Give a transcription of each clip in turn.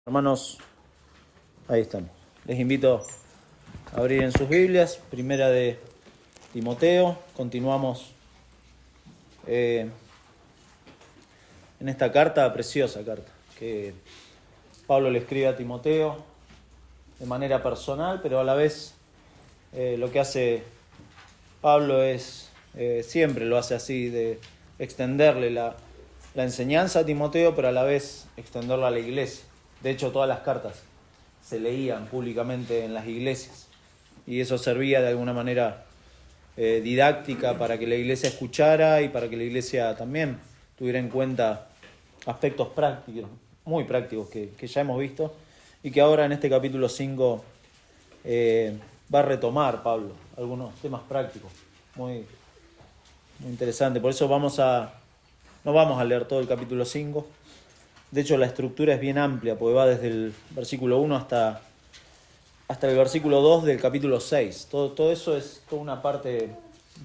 Hermanos, ahí estamos. Les invito a abrir en sus Biblias, primera de Timoteo. Continuamos en esta carta, preciosa carta, que Pablo le escribe a Timoteo de manera personal, pero a la vez lo que hace Pablo es, siempre lo hace así, de extenderle la enseñanza a Timoteo, pero a la vez extenderla a la iglesia. De hecho, todas las cartas se leían públicamente en las iglesias y eso servía de alguna manera didáctica para que la iglesia escuchara y para que la iglesia también tuviera en cuenta aspectos prácticos, muy prácticos que ya hemos visto y que ahora en este capítulo 5 va a retomar Pablo algunos temas prácticos muy interesantes. Por eso no vamos a leer todo el capítulo 5. De hecho, la estructura es bien amplia, porque va desde el versículo 1 hasta el versículo 2 del capítulo 6. Todo eso es toda una parte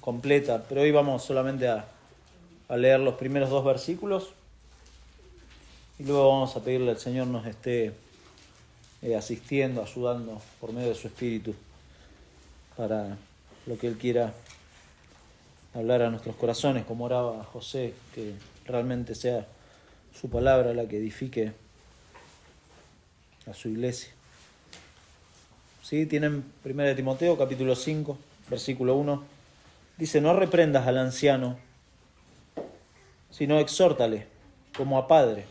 completa, pero hoy vamos solamente a leer los primeros 2 versículos y luego vamos a pedirle al Señor nos esté asistiendo, ayudando por medio de su Espíritu para lo que Él quiera hablar a nuestros corazones, como oraba José, que realmente sea su palabra la que edifique a su iglesia. ¿Sí? Tienen 1 de Timoteo, capítulo 5, versículo 1. Dice, no reprendas al anciano, sino exhórtale como a padre.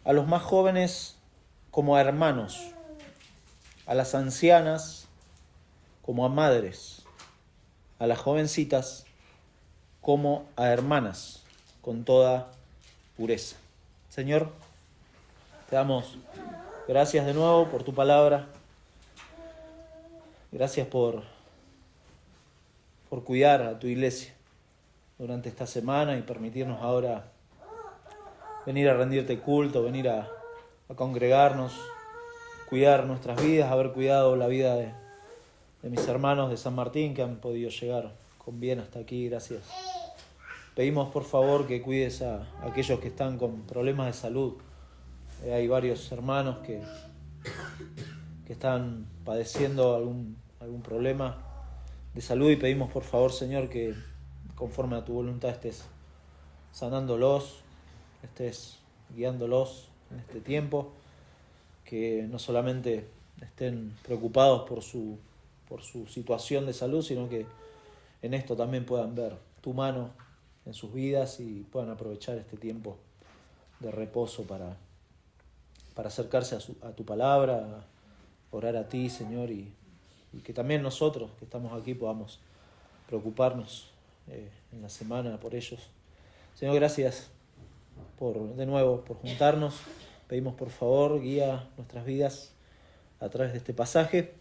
A los más jóvenes como a hermanos. A las ancianas como a madres. A las jovencitas como a hermanas, con toda pureza. Señor, te damos gracias de nuevo por tu palabra. Gracias por cuidar a tu iglesia durante esta semana y permitirnos ahora venir a rendirte culto, venir a congregarnos, cuidar nuestras vidas, haber cuidado la vida de mis hermanos de San Martín que han podido llegar con bien hasta aquí. Gracias. Pedimos por favor que cuides a aquellos que están con problemas de salud. Hay varios hermanos que están padeciendo algún problema de salud y pedimos por favor, Señor, que conforme a tu voluntad estés sanándolos, estés guiándolos en este tiempo, que no solamente estén preocupados por su situación de salud, sino que en esto también puedan ver tu mano en sus vidas y puedan aprovechar este tiempo de reposo para acercarse a tu palabra, orar a ti, Señor, y que también nosotros que estamos aquí podamos preocuparnos en la semana por ellos. Señor, gracias de nuevo por juntarnos. Pedimos por favor, guía nuestras vidas a través de este pasaje.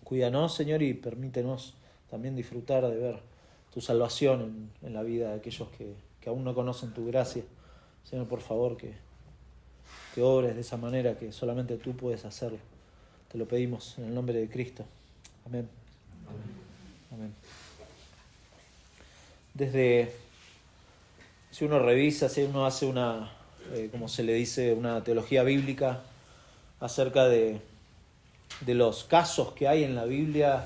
Cuídanos, Señor, y permítenos también disfrutar de ver tu salvación en la vida de aquellos que aún no conocen tu gracia. Señor, por favor, que obres de esa manera que solamente tú puedes hacerlo. Te lo pedimos en el nombre de Cristo. Amén. Amén. Si uno revisa, si uno hace como se le dice, una teología bíblica acerca de los casos que hay en la Biblia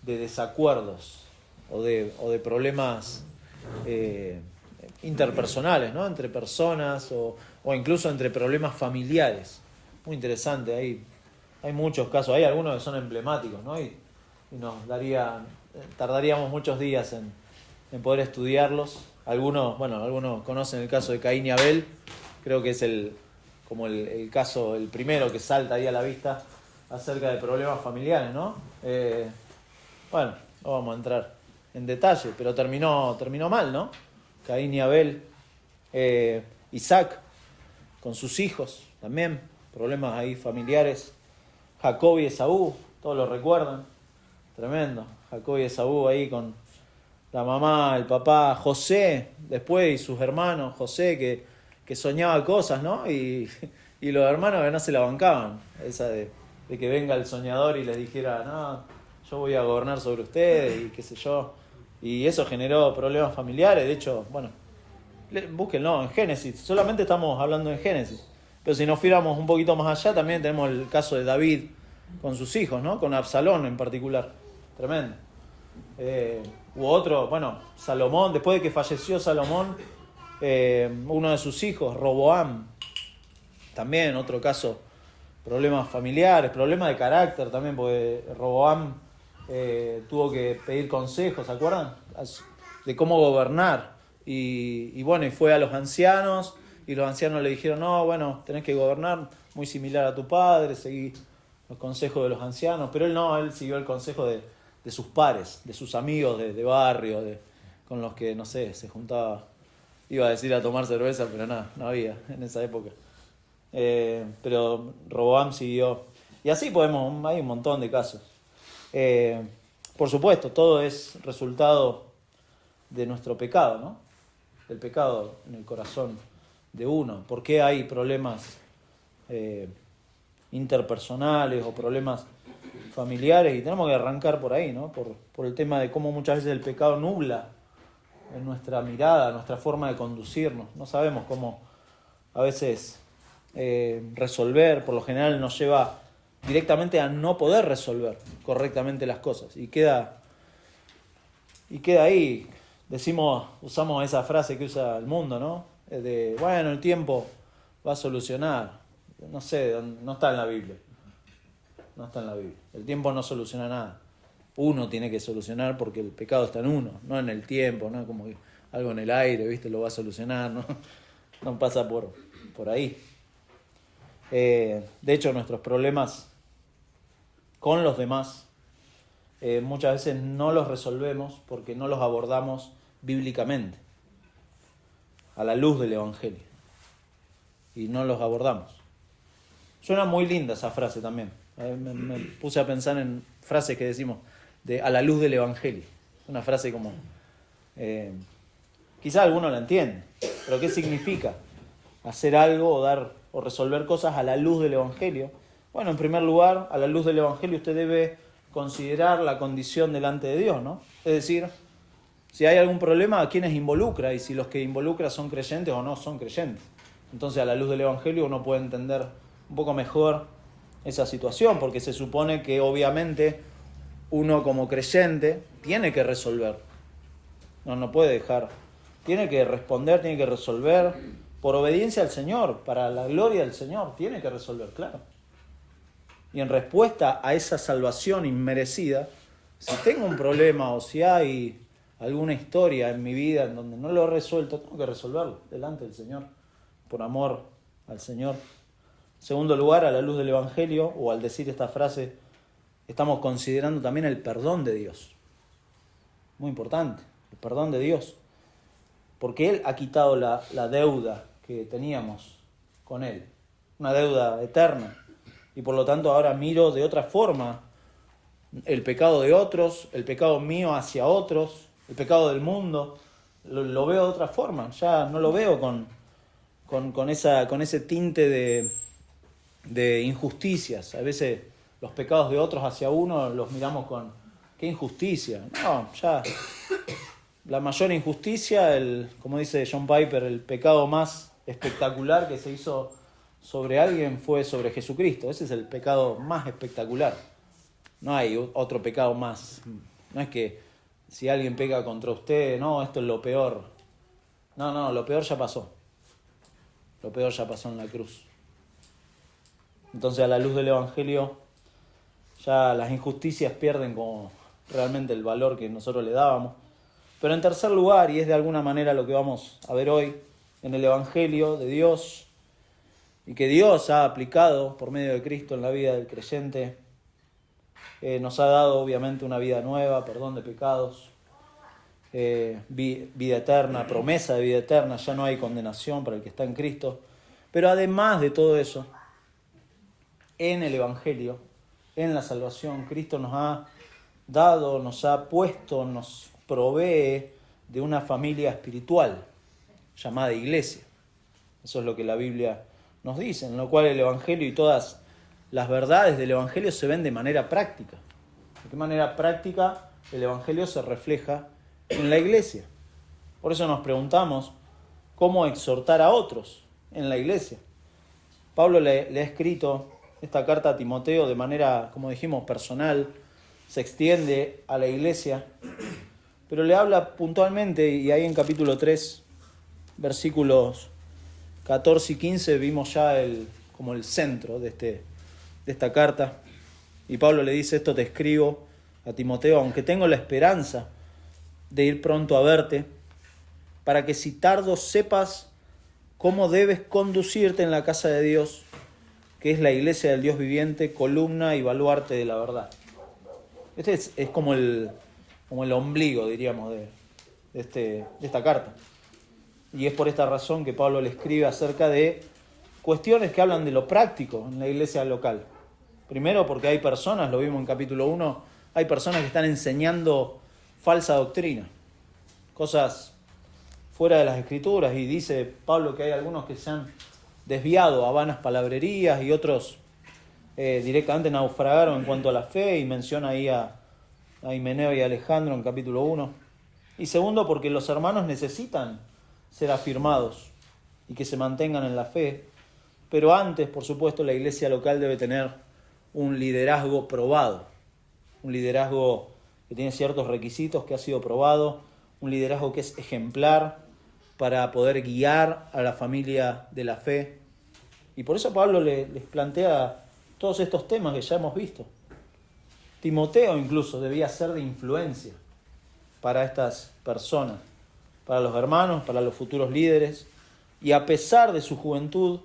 de desacuerdos o de problemas interpersonales, ¿no? Entre personas o incluso entre problemas familiares. Muy interesante, hay muchos casos, hay algunos que son emblemáticos, ¿no? Y tardaríamos muchos días en poder estudiarlos. Algunos conocen el caso de Caín y Abel, creo que es el caso, el primero que salta ahí a la vista acerca de problemas familiares, ¿no? No vamos a entrar en detalle, pero terminó mal, ¿no? Caín y Abel, Isaac con sus hijos también, problemas ahí familiares, Jacob y Esaú, todos lo recuerdan, tremendo, Jacob y Esaú ahí con la mamá, el papá, José, después y sus hermanos, José que soñaba cosas, ¿no? Y los hermanos que no se la bancaban, esa de que venga el soñador y les dijera, no, yo voy a gobernar sobre ustedes y qué sé yo. Y eso generó problemas familiares. De hecho, búsquenlo en Génesis. Solamente estamos hablando en Génesis. Pero si nos fuéramos un poquito más allá, también tenemos el caso de David con sus hijos, ¿no? Con Absalón en particular. Tremendo. Hubo otro, bueno, Salomón, después de que falleció Salomón, uno de sus hijos, Roboam, también otro caso, problemas familiares, problemas de carácter también, porque Roboam tuvo que pedir consejos, ¿se acuerdan? De cómo gobernar. Y bueno, y fue a los ancianos, y los ancianos le dijeron, no, bueno, tenés que gobernar muy similar a tu padre, seguí los consejos de los ancianos, pero él siguió el consejo de sus pares, de sus amigos de barrio, con los que, no sé, se juntaba, iba a decir a tomar cerveza, pero nada, no había en esa época. Pero Roboam siguió. Y así hay un montón de casos. Por supuesto, todo es resultado de nuestro pecado, ¿no? Del pecado en el corazón de uno. ¿Por qué hay problemas interpersonales o problemas familiares? Y tenemos que arrancar por ahí, ¿no? Por el tema de cómo muchas veces el pecado nubla en nuestra mirada, nuestra forma de conducirnos. No sabemos cómo a veces resolver, por lo general nos lleva directamente a no poder resolver correctamente las cosas. Y queda ahí. Usamos esa frase que usa el mundo, ¿no? Bueno, el tiempo va a solucionar. No sé, no está en la Biblia. No está en la Biblia. El tiempo no soluciona nada. Uno tiene que solucionar porque el pecado está en uno, no en el tiempo, no como algo en el aire, ¿viste? Lo va a solucionar, ¿no? No pasa por ahí. De hecho, nuestros problemas con los demás muchas veces no los resolvemos porque no los abordamos bíblicamente, a la luz del Evangelio. Y no los abordamos. Suena muy linda esa frase también. Me puse a pensar en frases que decimos a la luz del Evangelio. Una frase como... quizá alguno la entiende, pero ¿qué significa hacer algo o resolver cosas a la luz del Evangelio? Bueno, en primer lugar, a la luz del Evangelio usted debe considerar la condición delante de Dios, ¿no? Es decir, si hay algún problema, ¿a quiénes involucra? Y si los que involucra son creyentes o no son creyentes. Entonces, a la luz del Evangelio uno puede entender un poco mejor esa situación, porque se supone que obviamente uno como creyente tiene que resolver. No puede dejar. Tiene que responder, tiene que resolver por obediencia al Señor, para la gloria del Señor. Tiene que resolver, claro. Y en respuesta a esa salvación inmerecida, si tengo un problema o si hay alguna historia en mi vida en donde no lo he resuelto, tengo que resolverlo delante del Señor, por amor al Señor. En segundo lugar, a la luz del Evangelio, o al decir esta frase, estamos considerando también el perdón de Dios. Muy importante, el perdón de Dios. Porque Él ha quitado la deuda que teníamos con Él, una deuda eterna. Y por lo tanto ahora miro de otra forma el pecado de otros, el pecado mío hacia otros, el pecado del mundo, lo veo de otra forma. Ya no lo veo con ese tinte de injusticias. A veces los pecados de otros hacia uno los miramos con qué injusticia. No, ya la mayor injusticia, como dice John Piper, el pecado más espectacular que se hizo sobre alguien fue sobre Jesucristo. Ese es el pecado más espectacular. No hay otro pecado más. No es que si alguien peca contra usted, no, esto es lo peor. No, lo peor ya pasó. Lo peor ya pasó en la cruz. Entonces, a la luz del Evangelio, ya las injusticias pierden como realmente el valor que nosotros le dábamos. Pero en tercer lugar, y es de alguna manera lo que vamos a ver hoy, en el Evangelio de Dios, y que Dios ha aplicado por medio de Cristo en la vida del creyente, nos ha dado obviamente una vida nueva, perdón de pecados, vida eterna, promesa de vida eterna, ya no hay condenación para el que está en Cristo. Pero además de todo eso, en el Evangelio, en la salvación, Cristo nos ha dado, nos ha puesto, nos provee de una familia espiritual llamada iglesia. Eso es lo que la Biblia nos dice, en lo cual el Evangelio y todas las verdades del Evangelio se ven de manera práctica. ¿De qué manera práctica el Evangelio se refleja en la iglesia? Por eso nos preguntamos cómo exhortar a otros en la iglesia. Pablo le ha escrito esta carta a Timoteo de manera, como dijimos, personal, se extiende a la iglesia, pero le habla puntualmente, y ahí en capítulo 3, versículos 14 y 15, vimos ya como el centro de esta carta. Y Pablo le dice: esto te escribo a Timoteo, aunque tengo la esperanza de ir pronto a verte, para que si tardo sepas cómo debes conducirte en la casa de Dios, que es la iglesia del Dios viviente, columna y baluarte de la verdad. Este es como el ombligo, diríamos, de esta carta. Y es por esta razón que Pablo le escribe acerca de cuestiones que hablan de lo práctico en la iglesia local. Primero porque hay personas, lo vimos en capítulo 1, hay personas que están enseñando falsa doctrina, cosas fuera de las Escrituras, y dice Pablo que hay algunos que se han desviado a vanas palabrerías y otros directamente naufragaron en cuanto a la fe, y menciona ahí a Himeneo y a Alejandro en capítulo 1. Y segundo porque los hermanos necesitan ser afirmados y que se mantengan en la fe, pero antes, por supuesto, la iglesia local debe tener un liderazgo probado, un liderazgo que tiene ciertos requisitos, que ha sido probado, un liderazgo que es ejemplar para poder guiar a la familia de la fe. Y por eso Pablo les plantea todos estos temas que ya hemos visto. Timoteo incluso debía ser de influencia para estas personas, para los hermanos, para los futuros líderes, y a pesar de su juventud,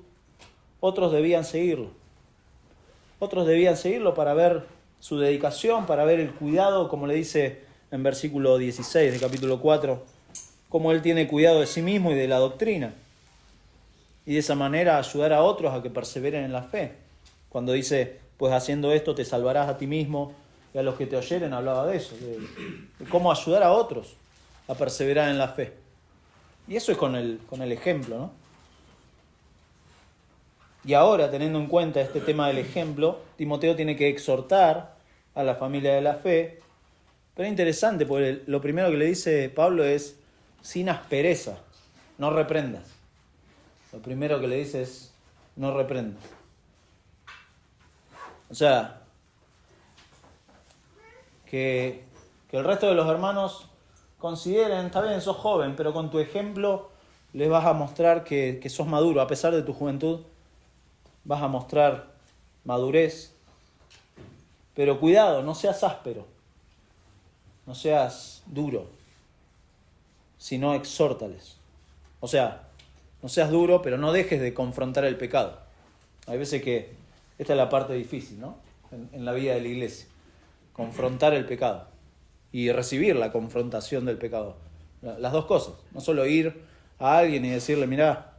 otros debían seguirlo. Otros debían seguirlo para ver su dedicación, para ver el cuidado, como le dice en versículo 16 de capítulo 4, cómo él tiene cuidado de sí mismo y de la doctrina. Y de esa manera ayudar a otros a que perseveren en la fe. Cuando dice, pues haciendo esto te salvarás a ti mismo y a los que te oyeren, hablaba de eso, de cómo ayudar a otros a perseverar en la fe. Y eso es con el ejemplo, ¿no? Y ahora, teniendo en cuenta este tema del ejemplo, Timoteo tiene que exhortar a la familia de la fe. Pero es interesante, porque lo primero que le dice Pablo es: sin aspereza, no reprendas. Lo primero que le dice es: no reprendas. O sea, que el resto de los hermanos consideren, está bien, sos joven, pero con tu ejemplo les vas a mostrar que sos maduro. A pesar de tu juventud, vas a mostrar madurez. Pero cuidado, no seas áspero, no seas duro, sino exhórtales. O sea, no seas duro, pero no dejes de confrontar el pecado. Hay veces que esta es la parte difícil, ¿no? En la vida de la iglesia. Confrontar el pecado y recibir la confrontación del pecado. Las dos cosas. No solo ir a alguien y decirle: mirá,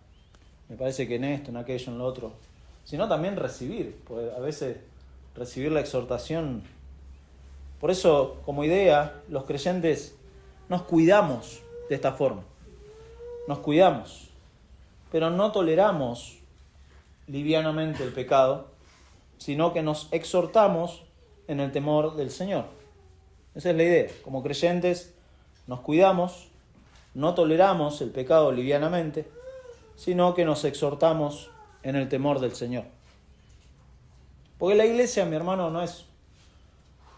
me parece que en esto, en aquello, en lo otro. Sino también recibir. Porque a veces recibir la exhortación. Por eso, como idea, los creyentes nos cuidamos de esta forma. Nos cuidamos. Pero no toleramos livianamente el pecado, sino que nos exhortamos en el temor del Señor. Esa es la idea. Como creyentes nos cuidamos, no toleramos el pecado livianamente, sino que nos exhortamos en el temor del Señor. Porque la iglesia, mi hermano, no es,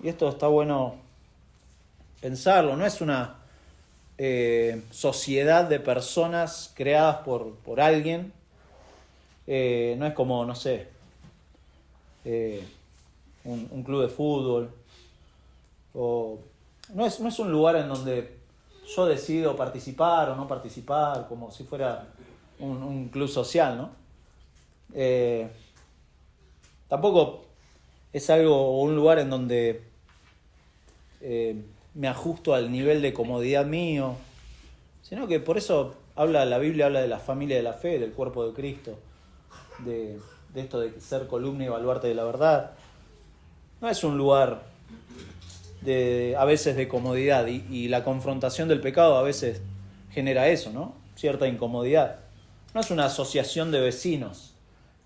y esto está bueno pensarlo, no es una sociedad de personas creadas por alguien. No es como, no sé, un club de fútbol. O no es un lugar en donde yo decido participar o no participar, como si fuera un club social, ¿no? Tampoco es algo o un lugar en donde me ajusto al nivel de comodidad mío, sino que por eso la Biblia habla de la familia de la fe, del cuerpo de Cristo, de esto de ser columna y baluarte de la verdad. No es un lugar a veces de comodidad, y la confrontación del pecado a veces genera eso, ¿no? Cierta incomodidad. No es una asociación de vecinos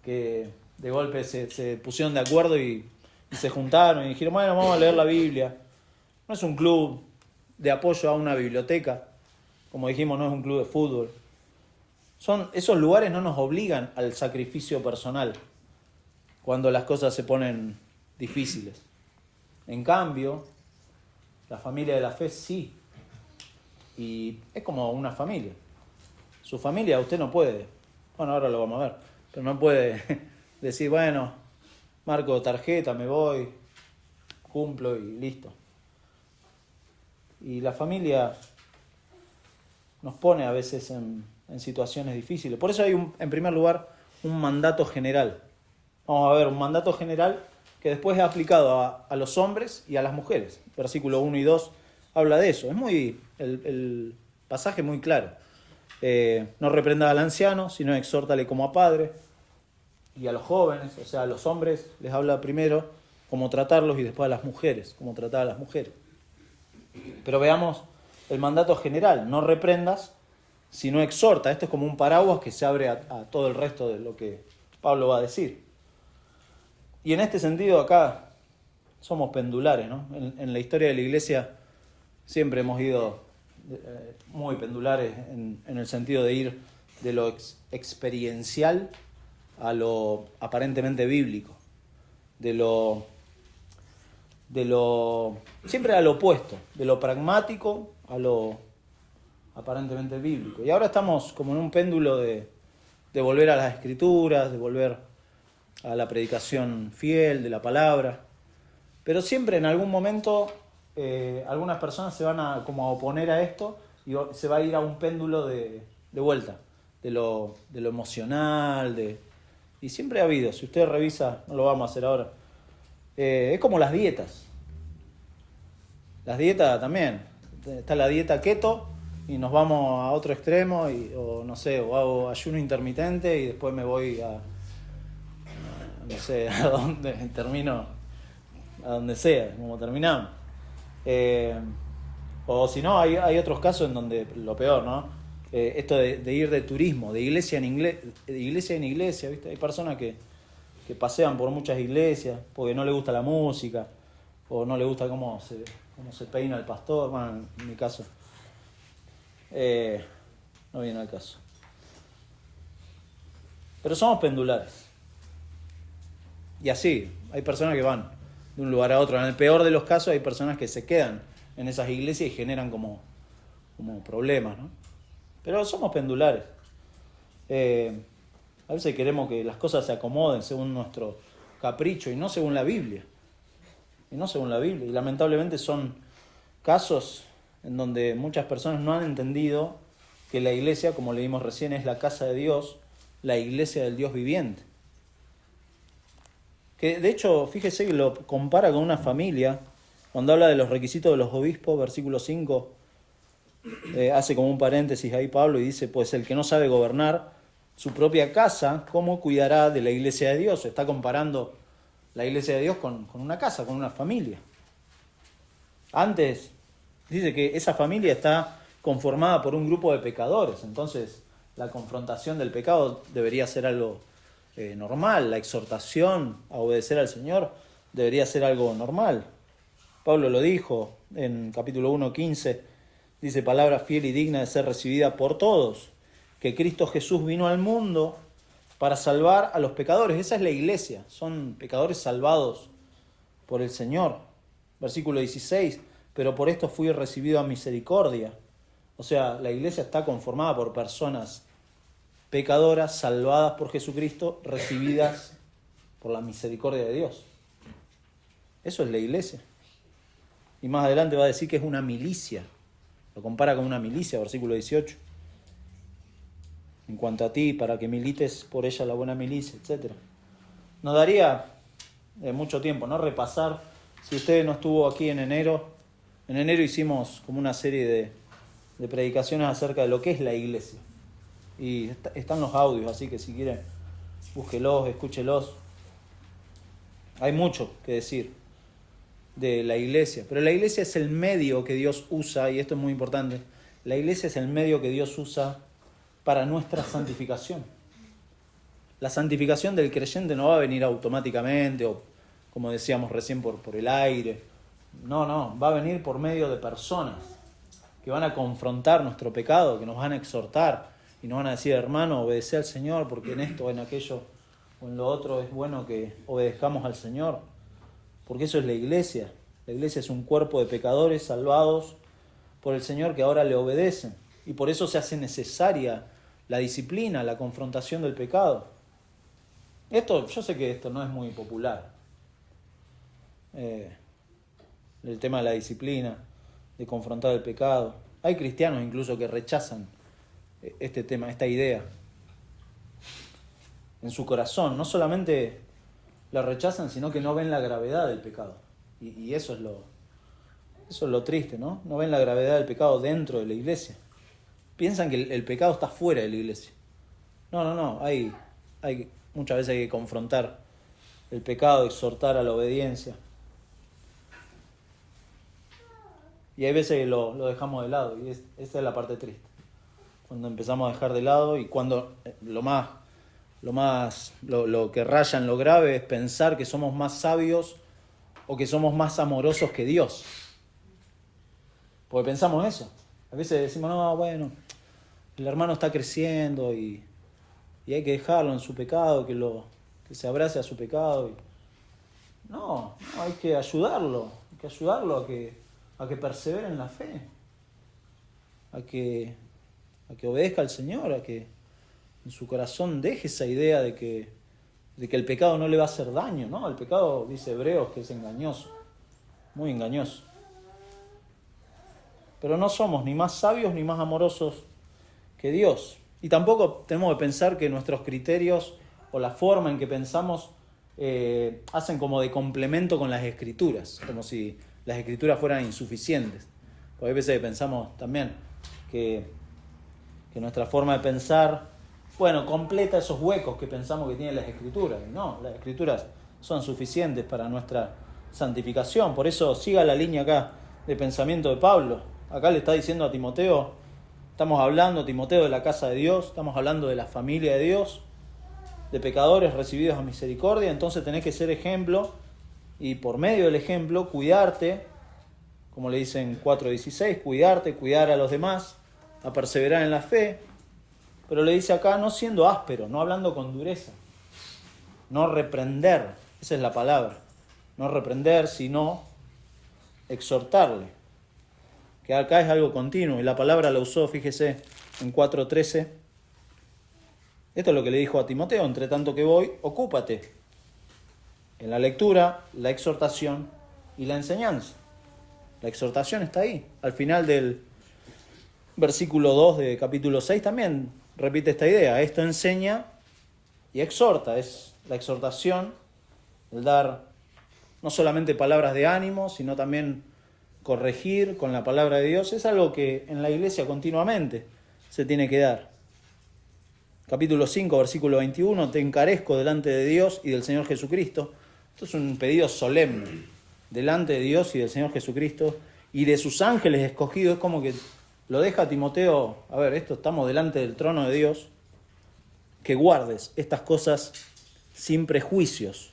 que de golpe se pusieron de acuerdo y se juntaron y dijeron: bueno, vamos a leer la Biblia. No es un club de apoyo a una biblioteca, como dijimos, no es un club de fútbol. Esos lugares no nos obligan al sacrificio personal cuando las cosas se ponen difíciles. En cambio, la familia de la fe sí. Y es como una familia. Su familia usted no puede, bueno, ahora lo vamos a ver, pero no puede decir, bueno, marco tarjeta, me voy, cumplo y listo. Y la familia nos pone a veces en situaciones difíciles. Por eso hay, en primer lugar, un mandato general. Vamos a ver, un mandato general que después es aplicado a los hombres y a las mujeres. Versículo 1 y 2 habla de eso. Es el pasaje es muy claro. No reprenda al anciano, sino exhórtale como a padre. Y a los jóvenes, o sea, a los hombres, les habla primero cómo tratarlos y después a las mujeres, cómo tratar a las mujeres. Pero veamos el mandato general. No reprendas, sino exhorta. Esto es como un paraguas que se abre a todo el resto de lo que Pablo va a decir. Y en este sentido acá somos pendulares, ¿no? En la historia de la iglesia siempre hemos ido muy pendulares en el sentido de ir de lo experiencial a lo aparentemente bíblico, siempre al opuesto, de lo pragmático a lo aparentemente bíblico. Y ahora estamos como en un péndulo de volver a las escrituras, de volver a la predicación fiel de la palabra, pero siempre en algún momento algunas personas se van a oponer a esto y se va a ir a un péndulo de vuelta, de lo emocional, y siempre ha habido, si usted revisa, no lo vamos a hacer ahora, es como las dietas. Las dietas también, está la dieta keto y nos vamos a otro extremo, o no sé, o hago ayuno intermitente y después me voy no sé a dónde termino, a donde sea, como terminamos. O si no, hay otros casos en donde lo peor, ¿no? Esto de ir de turismo, de iglesia en iglesia, ¿viste? Hay personas que pasean por muchas iglesias porque no le gusta la música o no le gusta cómo se peina el pastor. Bueno, en mi caso no viene al caso. Pero somos pendulares. Y así, hay personas que van de un lugar a otro. En el peor de los casos hay personas que se quedan en esas iglesias y generan como problemas, ¿no? Pero somos pendulares. A veces queremos que las cosas se acomoden según nuestro capricho y no según la Biblia. Y lamentablemente son casos en donde muchas personas no han entendido que la iglesia, como leímos recién, es la casa de Dios, la iglesia del Dios viviente. Que de hecho, fíjese que lo compara con una familia, cuando habla de los requisitos de los obispos, versículo 5, hace como un paréntesis ahí Pablo y dice, pues el que no sabe gobernar su propia casa, ¿cómo cuidará de la iglesia de Dios? Está comparando la iglesia de Dios con una casa, con una familia. Antes dice que esa familia está conformada por un grupo de pecadores, entonces la confrontación del pecado debería ser algo normal, la exhortación a obedecer al Señor debería ser algo normal. Pablo lo dijo en capítulo 1:15, dice, palabra fiel y digna de ser recibida por todos, que Cristo Jesús vino al mundo para salvar a los pecadores. Esa es la iglesia, son pecadores salvados por el Señor. Versículo 16, pero por esto fui recibido a misericordia. O sea, la iglesia está conformada por personas pecadoras, salvadas por Jesucristo, recibidas por la misericordia de Dios. Eso es la iglesia. Y más adelante va a decir que es una milicia. Lo compara con una milicia, versículo 18. En cuanto a ti, para que milites por ella la buena milicia, etc. Nos daría mucho tiempo, ¿no? Repasar. Si usted no estuvo aquí en enero hicimos como una serie de predicaciones acerca de lo que es la iglesia. Y están los audios, así que si quieren, búsquelos, escúchelos. Hay mucho que decir de la iglesia, pero la iglesia es el medio que Dios usa, y esto es muy importante, la iglesia es el medio que Dios usa para nuestra santificación. La santificación del creyente no va a venir automáticamente o, como decíamos recién, por el aire. No, va a venir por medio de personas que van a confrontar nuestro pecado, que nos van a exhortar, Y nos van a decir, hermano, obedece al Señor, porque en esto, en aquello o en lo otro es bueno que obedezcamos al Señor. Porque eso es la iglesia. La iglesia es un cuerpo de pecadores salvados por el Señor que ahora le obedecen. Y por eso se hace necesaria la disciplina, la confrontación del pecado. Yo sé que esto no es muy popular. El tema de la disciplina, de confrontar el pecado. Hay cristianos incluso que rechazan este tema, esta idea. En su corazón, no solamente la rechazan, sino que no ven la gravedad del pecado. Y eso es lo triste, ¿no? No ven la gravedad del pecado dentro de la iglesia. Piensan que el pecado está fuera de la iglesia. No. Muchas veces hay que confrontar el pecado, exhortar a la obediencia. Y hay veces que lo dejamos de lado, y esa es la parte triste. Cuando empezamos a dejar de lado y cuando lo que raya en lo grave es pensar que somos más sabios o que somos más amorosos que Dios. Porque pensamos eso. A veces decimos, no, bueno, el hermano está creciendo y hay que dejarlo en su pecado, que se abrace a su pecado. No, hay que ayudarlo. Hay que ayudarlo a que persevere en la fe. A que obedezca al Señor, a que en su corazón deje esa idea de que el pecado no le va a hacer daño, ¿no? El pecado, dice Hebreos, que es engañoso, muy engañoso. Pero no somos ni más sabios ni más amorosos que Dios. Y tampoco tenemos que pensar que nuestros criterios o la forma en que pensamos hacen como de complemento con las Escrituras, como si las Escrituras fueran insuficientes. Porque hay veces que pensamos también que nuestra forma de pensar, completa esos huecos que pensamos que tienen las Escrituras. Y no, las Escrituras son suficientes para nuestra santificación. Por eso siga la línea acá de pensamiento de Pablo. Acá le está diciendo a Timoteo, estamos hablando, Timoteo, de la casa de Dios, estamos hablando de la familia de Dios, de pecadores recibidos a misericordia. Entonces tenés que ser ejemplo y por medio del ejemplo cuidarte, como le dicen 4:16, cuidar a los demás, a perseverar en la fe. Pero le dice acá, no siendo áspero, no hablando con dureza, no reprender, esa es la palabra, no reprender, sino exhortarle, que acá es algo continuo, y la palabra la usó, fíjese, en 4:13. Esto es lo que le dijo a Timoteo, entre tanto que voy, ocúpate en la lectura, la exhortación y la enseñanza. La exhortación está ahí, al final del versículo 2 de capítulo 6 también repite esta idea, esto enseña y exhorta, es la exhortación, el dar no solamente palabras de ánimo, sino también corregir con la palabra de Dios, es algo que en la iglesia continuamente se tiene que dar. Capítulo 5, versículo 21, te encarezco delante de Dios y del Señor Jesucristo. Esto es un pedido solemne, delante de Dios y del Señor Jesucristo y de sus ángeles escogidos. Es como que lo deja Timoteo, estamos delante del trono de Dios, que guardes estas cosas sin prejuicios,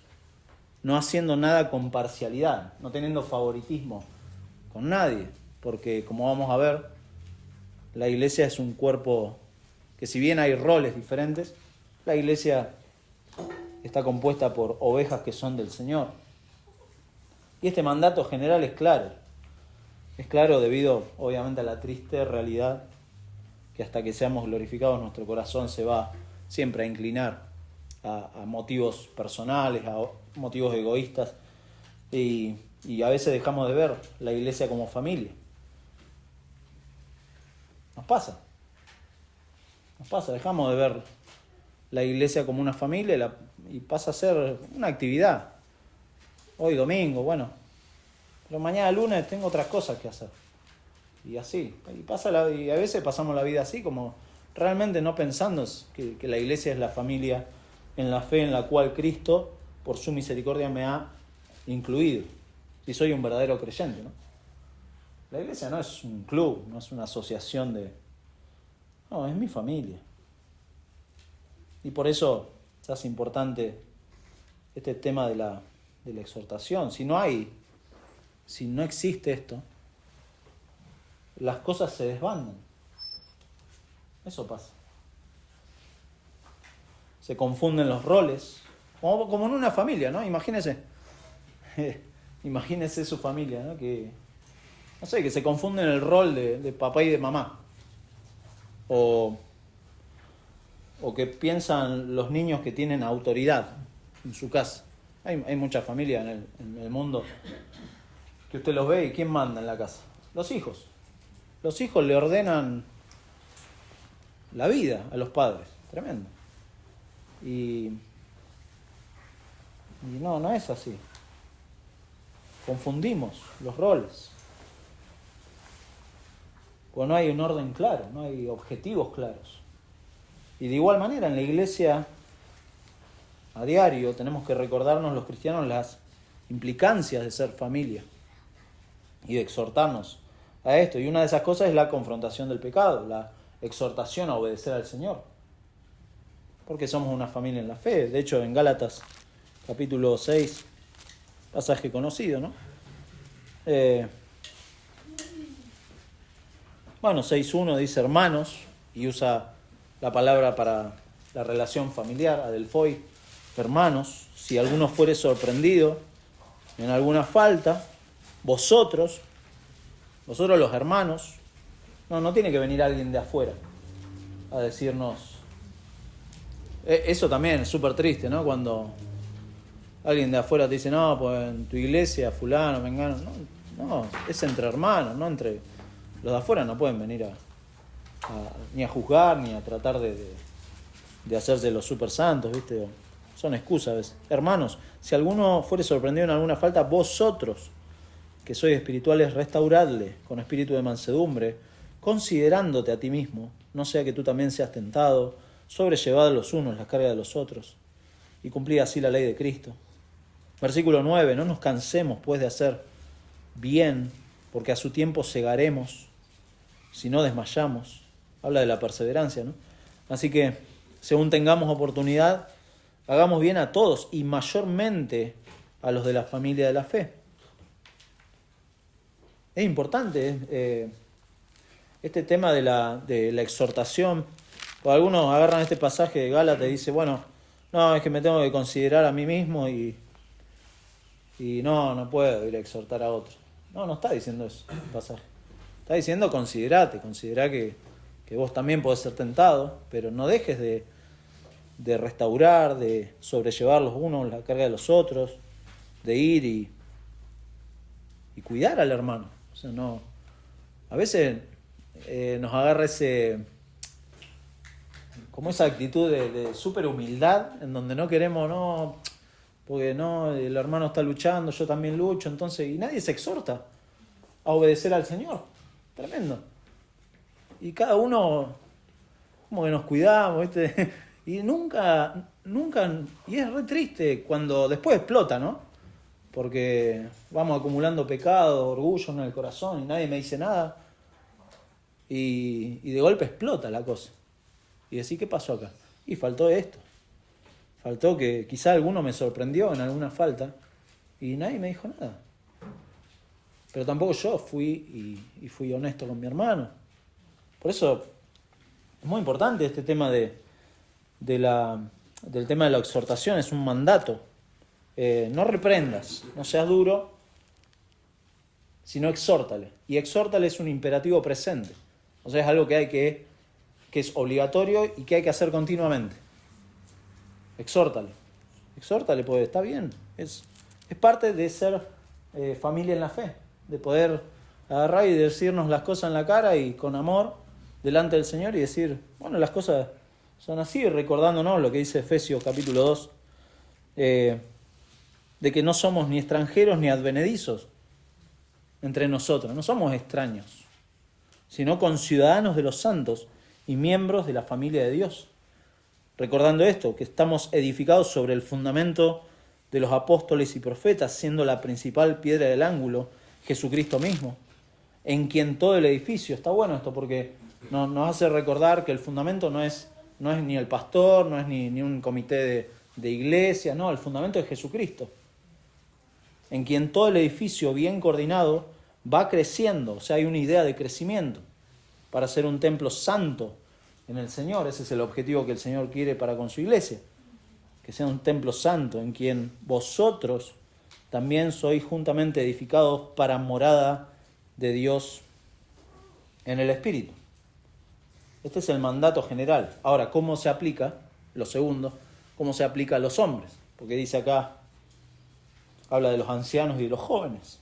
no haciendo nada con parcialidad, no teniendo favoritismo con nadie, porque como vamos a ver, la iglesia es un cuerpo que si bien hay roles diferentes, la iglesia está compuesta por ovejas que son del Señor. Y este mandato general es claro debido obviamente a la triste realidad que hasta que seamos glorificados nuestro corazón se va siempre a inclinar a motivos personales, a motivos egoístas, y a veces dejamos de ver la iglesia como familia. Nos pasa, dejamos de ver la iglesia como una familia y pasa a ser una actividad. Hoy domingo, pero mañana lunes tengo otras cosas que hacer. Y así, y a veces pasamos la vida así, como realmente no pensando que la iglesia es la familia en la fe en la cual Cristo, por su misericordia, me ha incluido. Si soy un verdadero creyente, ¿no? La iglesia no es un club, no es una asociación no, es mi familia. Y por eso se hace importante este tema de la exhortación. Si no existe esto, las cosas se desbandan. Eso pasa. se confunden los roles, como en una familia, ¿no? Imagínese su familia, ¿no? Que se confunden el rol de papá y de mamá. O que piensan los niños que tienen autoridad en su casa. Hay muchas familias en el mundo que usted los ve y ¿quién manda en la casa? Los hijos. Los hijos le ordenan la vida a los padres. Tremendo. Y no es así. Confundimos los roles. Pues no hay un orden claro, no hay objetivos claros. Y de igual manera en la iglesia a diario tenemos que recordarnos los cristianos las implicancias de ser familia y de exhortarnos a esto. Y una de esas cosas es la confrontación del pecado, la exhortación a obedecer al Señor. Porque somos una familia en la fe. De hecho, en Gálatas capítulo 6, pasaje conocido, ¿no? 6.1 dice hermanos, y usa la palabra para la relación familiar, adelphoi, hermanos, si alguno fuere sorprendido en alguna falta, vosotros los hermanos, no tiene que venir alguien de afuera a decirnos. Eso también es súper triste, ¿no? Cuando alguien de afuera te dice, no, pues en tu iglesia, fulano, mengano, no, es entre hermanos, no entre. Los de afuera no pueden venir ni a juzgar, ni a tratar de hacerse los super santos, ¿viste? Son excusas a veces. Hermanos, si alguno fuere sorprendido en alguna falta, vosotros, que sois espirituales, restauradle con espíritu de mansedumbre, considerándote a ti mismo, no sea que tú también seas tentado, sobrellevad los unos la carga de los otros, y cumplid así la ley de Cristo. Versículo 9, no nos cansemos pues de hacer bien, porque a su tiempo segaremos, si no desmayamos. Habla de la perseverancia, ¿no? Así que, según tengamos oportunidad, hagamos bien a todos, y mayormente a los de la familia de la fe. Es importante este tema de la exhortación. O algunos agarran este pasaje de Gálatas y dicen, bueno, no, es que me tengo que considerar a mí mismo y no puedo ir a exhortar a otros. No está diciendo eso el pasaje. Está diciendo considera que vos también podés ser tentado, pero no dejes de restaurar, de sobrellevar los unos la carga de los otros, de ir y cuidar al hermano. O sea, no. A veces nos agarra como esa actitud de súper humildad, en donde no queremos, porque el hermano está luchando, yo también lucho, entonces, y nadie se exhorta a obedecer al Señor. Tremendo. Y cada uno, como que nos cuidamos, ¿viste? Y nunca, y es re triste cuando después explota, ¿no? Porque vamos acumulando pecado, orgullo en el corazón y nadie me dice nada. Y de golpe explota la cosa. Y decís, ¿qué pasó acá? Y faltó esto. Faltó que quizá alguno me sorprendió en alguna falta y nadie me dijo nada. Pero tampoco yo fui honesto con mi hermano. Por eso es muy importante este tema del tema de la exhortación, es un mandato. No reprendas, no seas duro, sino exhórtale. Y exhórtale es un imperativo presente. O sea, es algo que es obligatorio y que hay que hacer continuamente. Exhórtale, pues está bien. Es parte de ser familia en la fe, de poder agarrar y decirnos las cosas en la cara y con amor delante del Señor y decir, bueno, las cosas son así, recordándonos lo que dice Efesios capítulo 2, de que no somos ni extranjeros ni advenedizos entre nosotros, no somos extraños, sino conciudadanos de los santos y miembros de la familia de Dios. Recordando esto, que estamos edificados sobre el fundamento de los apóstoles y profetas, siendo la principal piedra del ángulo Jesucristo mismo, en quien todo el edificio, está bueno esto porque nos hace recordar que el fundamento no es ni el pastor, no es ni un comité de iglesia, no, el fundamento es Jesucristo, en quien todo el edificio bien coordinado va creciendo, o sea, hay una idea de crecimiento para ser un templo santo en el Señor. Ese es el objetivo que el Señor quiere para con su iglesia. que sea un templo santo, en quien vosotros también sois juntamente edificados para morada de Dios en el Espíritu. Este es el mandato general. Ahora, ¿cómo se aplica? Lo segundo, ¿cómo se aplica a los hombres? Porque dice acá, habla de los ancianos y de los jóvenes.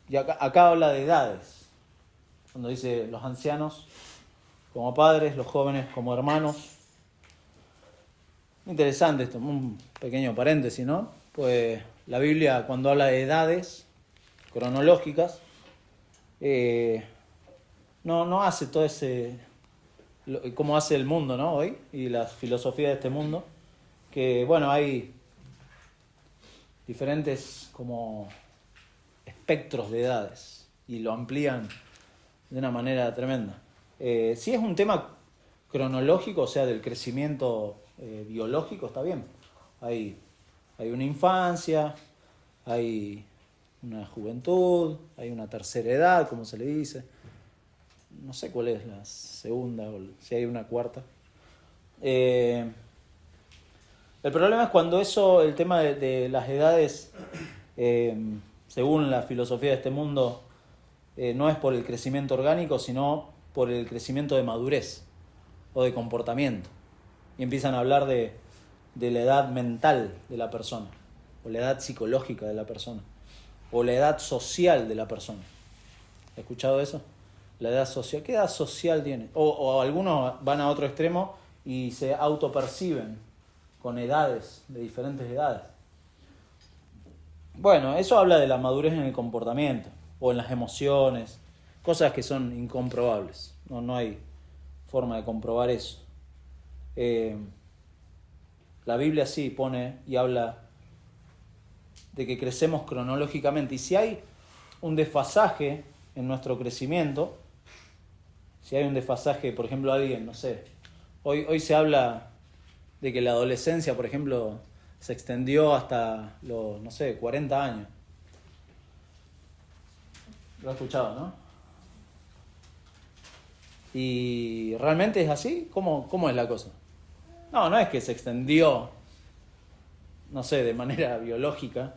Y acá habla de edades. Cuando dice los ancianos como padres, los jóvenes como hermanos. Interesante esto, un pequeño paréntesis, ¿no? Pues la Biblia, cuando habla de edades cronológicas, no hace todo ese, como hace el mundo, ¿no? Hoy, y la filosofía de este mundo, que bueno, hay diferentes como espectros de edades y lo amplían de una manera tremenda. Si es un tema cronológico, o sea, del crecimiento biológico, está bien. Hay una infancia, hay una juventud, hay una tercera edad, como se le dice. No sé cuál es la segunda o si hay una cuarta. El problema es cuando el tema de las edades, según la filosofía de este mundo, no es por el crecimiento orgánico, sino por el crecimiento de madurez o de comportamiento. Y empiezan a hablar de la edad mental de la persona, o la edad psicológica de la persona, o la edad social de la persona. ¿Has escuchado eso? La edad social. ¿Qué edad social tiene? O algunos van a otro extremo y se autoperciben con edades, de diferentes edades. Bueno, eso habla de la madurez en el comportamiento, o en las emociones, cosas que son incomprobables. No hay forma de comprobar eso. La Biblia sí pone y habla de que crecemos cronológicamente. Y si hay un desfasaje en nuestro crecimiento, si hay un desfasaje, por ejemplo, alguien, no sé, hoy se habla de que la adolescencia, por ejemplo, se extendió hasta los, 40 años. Lo he escuchado, ¿no? ¿Y realmente es así? ¿Cómo es la cosa? No es que se extendió, de manera biológica,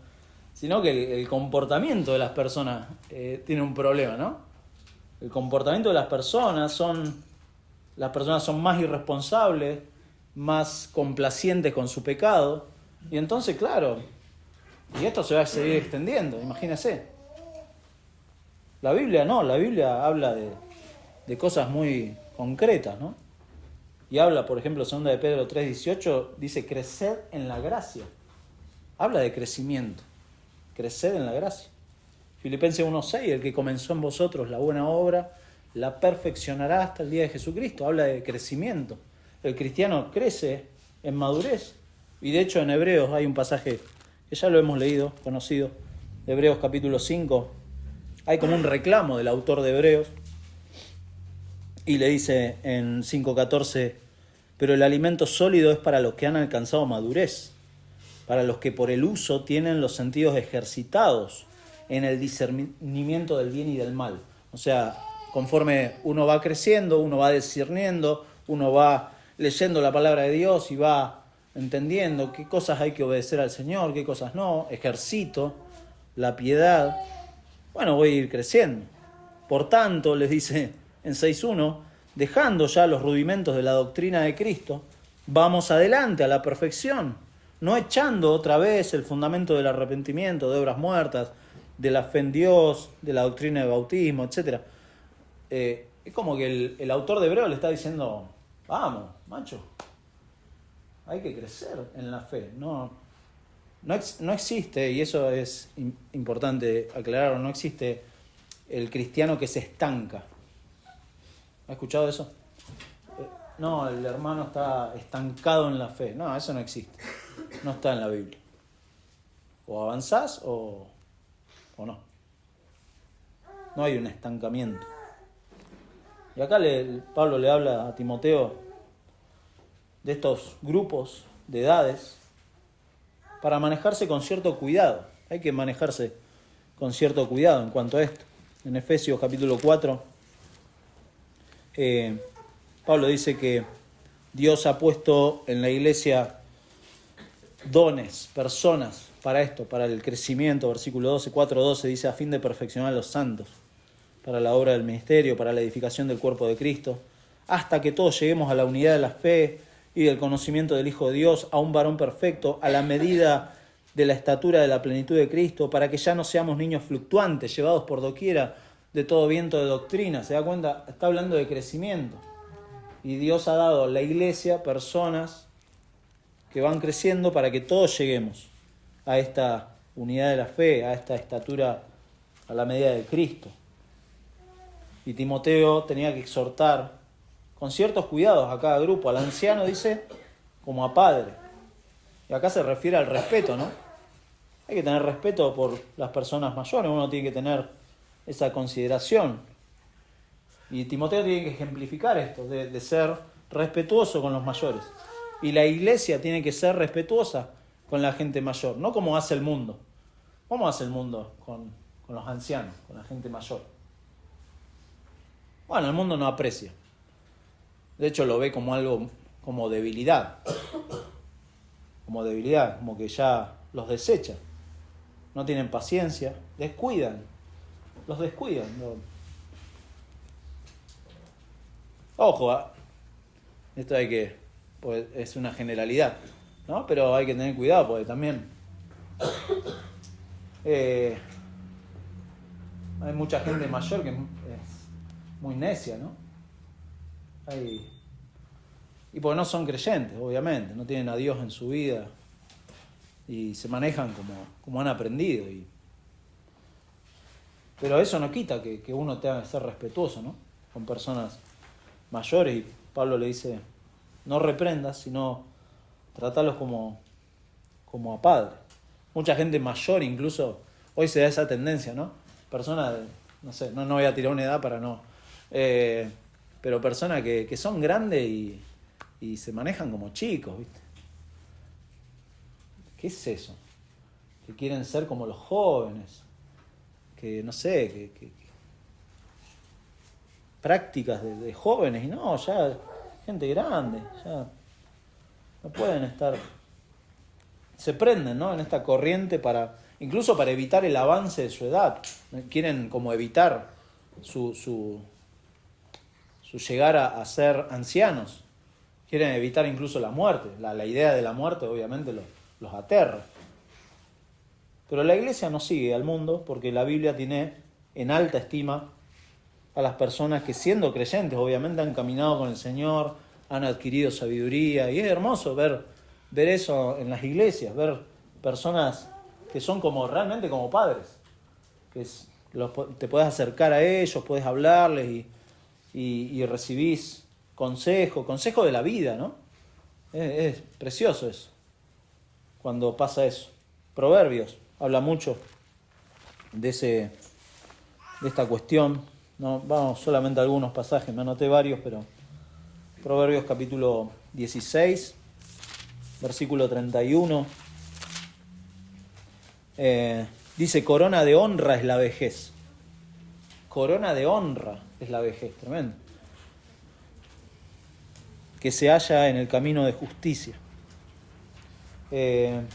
sino que el comportamiento de las personas tiene un problema, ¿no? El comportamiento de las personas son más irresponsables, más complacientes con su pecado, y entonces, claro, y esto se va a seguir extendiendo, imagínense. La Biblia habla de cosas muy concretas, ¿no? Y habla, por ejemplo, 2 de Pedro 3:18, dice crecer en la gracia. Habla de crecimiento, crecer en la gracia. Filipenses 1:6, el que comenzó en vosotros la buena obra, la perfeccionará hasta el día de Jesucristo. Habla de crecimiento. El cristiano crece en madurez. Y de hecho en Hebreos hay un pasaje que ya lo hemos leído, conocido, de Hebreos capítulo 5. Hay como un reclamo del autor de Hebreos. Y le dice en 5:14, pero el alimento sólido es para los que han alcanzado madurez, para los que por el uso tienen los sentidos ejercitados en el discernimiento del bien y del mal. O sea, conforme uno va creciendo, uno va discerniendo, uno va leyendo la palabra de Dios y va entendiendo qué cosas hay que obedecer al Señor, qué cosas no, ejercito la piedad. Bueno, voy a ir creciendo. Por tanto, les dice en 6:1, dejando ya los rudimentos de la doctrina de Cristo, vamos adelante a la perfección, no echando otra vez el fundamento del arrepentimiento, de obras muertas, de la fe en Dios, de la doctrina de bautismo, etc. Es como que el autor de Hebreos le está diciendo, vamos, macho, hay que crecer en la fe. No existe, y eso es importante aclararlo, no existe el cristiano que se estanca. ¿Ha escuchado eso? No, el hermano está estancado en la fe. No, eso no existe. No está en la Biblia. O avanzás o no. No hay un estancamiento. Y acá Pablo le habla a Timoteo de estos grupos de edades para manejarse con cierto cuidado. Hay que manejarse con cierto cuidado en cuanto a esto. En Efesios capítulo 4, Pablo dice que Dios ha puesto en la iglesia dones, personas para esto, para el crecimiento. Versículo 12, 4:12 dice, a fin de perfeccionar a los santos, para la obra del ministerio, para la edificación del cuerpo de Cristo, hasta que todos lleguemos a la unidad de la fe y del conocimiento del Hijo de Dios, a un varón perfecto, a la medida de la estatura de la plenitud de Cristo, para que ya no seamos niños fluctuantes, llevados por doquiera de todo viento de doctrina. ¿Se da cuenta? Está hablando de crecimiento. Y Dios ha dado a la iglesia personas que van creciendo para que todos lleguemos a esta unidad de la fe, a esta estatura a la medida de Cristo. Y Timoteo tenía que exhortar con ciertos cuidados a cada grupo. Al anciano dice como a padre. Y acá se refiere al respeto, ¿no? Hay que tener respeto por las personas mayores, uno tiene que tener esa consideración. Y Timoteo tiene que ejemplificar esto, de ser respetuoso con los mayores. Y la iglesia tiene que ser respetuosa con la gente mayor, no como hace el mundo. ¿Cómo hace el mundo con los ancianos, con la gente mayor? Bueno, el mundo no aprecia. De hecho, lo ve como algo, como debilidad. Como que ya los desecha. No tienen paciencia, los descuidan. Ojo, esto pues es una generalidad, ¿no? Pero hay que tener cuidado porque también hay mucha gente mayor que es muy necia, ¿no? Y porque no son creyentes, obviamente, no tienen a Dios en su vida y se manejan como han aprendido. Pero eso no quita que uno tenga que ser respetuoso, ¿no? Con personas mayores. Y Pablo le dice, no reprendas, sino tratalos como a padre. Mucha gente mayor incluso, hoy se da esa tendencia, ¿no? Personas, no sé, no voy a tirar una edad para no... pero personas que son grandes y se manejan como chicos, ¿viste? ¿Qué es eso? Que quieren ser como los jóvenes, que no sé, que prácticas de jóvenes, y no, ya gente grande, ya no pueden estar, se prenden, ¿no? En esta corriente incluso para evitar el avance de su edad, quieren como evitar su llegar a ser ancianos, quieren evitar incluso la muerte, la idea de la muerte obviamente los aterra. Pero la iglesia no sigue al mundo porque la Biblia tiene en alta estima a las personas que siendo creyentes obviamente han caminado con el Señor, han adquirido sabiduría, y es hermoso ver eso en las iglesias, ver personas que son realmente como padres, que te puedes acercar a ellos, puedes hablarles y recibís consejo de la vida, ¿no? Es precioso eso, cuando pasa eso. Proverbios habla mucho de esta cuestión, no vamos solamente a algunos pasajes, me anoté varios, pero Proverbios capítulo 16, versículo 31, dice, corona de honra es la vejez. Corona de honra es la vejez, tremendo. Que se halla en el camino de justicia.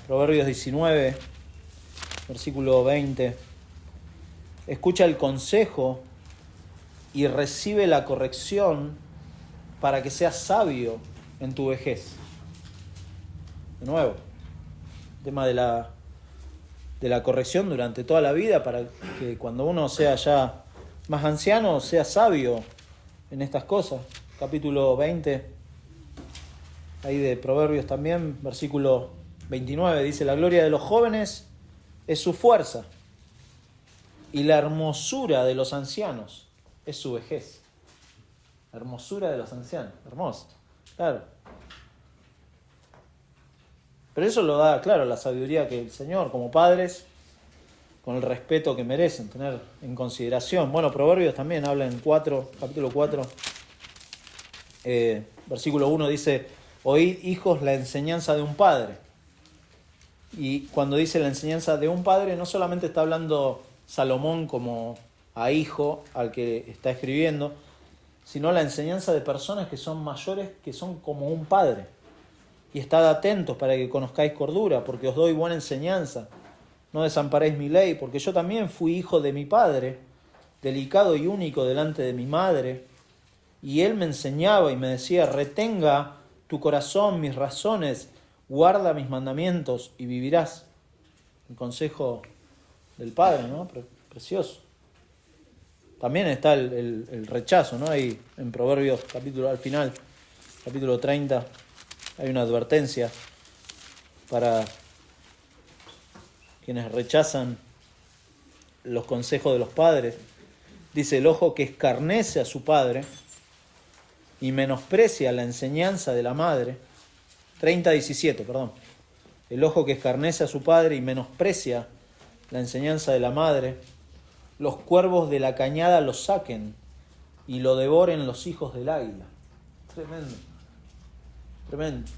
Proverbios 19, versículo 20. Escucha el consejo y recibe la corrección para que seas sabio en tu vejez. De nuevo, el tema de la corrección durante toda la vida, para que cuando uno sea ya más anciano, sea sabio en estas cosas. Capítulo 20, ahí de Proverbios también, versículo 29, dice, la gloria de los jóvenes es su fuerza, y la hermosura de los ancianos es su vejez. La hermosura de los ancianos, hermoso, claro. Pero eso lo da, claro, la sabiduría que el Señor, como padres, con el respeto que merecen, tener en consideración. Bueno, Proverbios también habla en capítulo 4, versículo 1, dice, oíd, hijos, la enseñanza de un padre. Y cuando dice la enseñanza de un padre, no solamente está hablando Salomón como a hijo al que está escribiendo, sino la enseñanza de personas que son mayores, que son como un padre. y estad atentos para que conozcáis cordura, porque os doy buena enseñanza. No desamparéis mi ley, porque yo también fui hijo de mi padre, delicado y único delante de mi madre, y él me enseñaba y me decía, retenga tu corazón mis razones, guarda mis mandamientos y vivirás. El consejo del padre, ¿no? Precioso. También está el rechazo, ¿no? Ahí en Proverbios, al final, capítulo 30, hay una advertencia para quienes rechazan los consejos de los padres. Dice, el ojo que escarnece a su padre y menosprecia la enseñanza de la madre. 30:17, perdón. El ojo que escarnece a su padre y menosprecia la enseñanza de la madre, los cuervos de la cañada lo saquen y lo devoren los hijos del águila. Tremendo. Tremendo.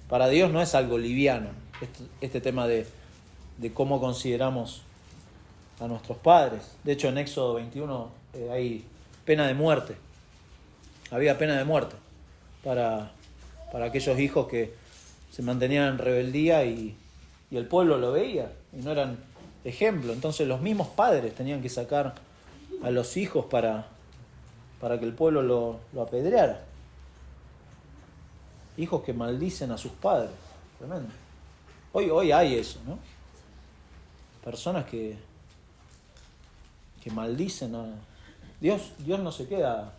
Para Dios no es algo liviano este tema de cómo consideramos a nuestros padres. De hecho, en Éxodo 21 hay pena de muerte. Había pena de muerte para aquellos hijos que se mantenían en rebeldía y el pueblo lo veía y no eran ejemplo. Entonces los mismos padres tenían que sacar a los hijos para que el pueblo lo apedreara. Hijos que maldicen a sus padres. Tremendo. Hoy hay eso, ¿no? Personas que maldicen a Dios. Dios no se queda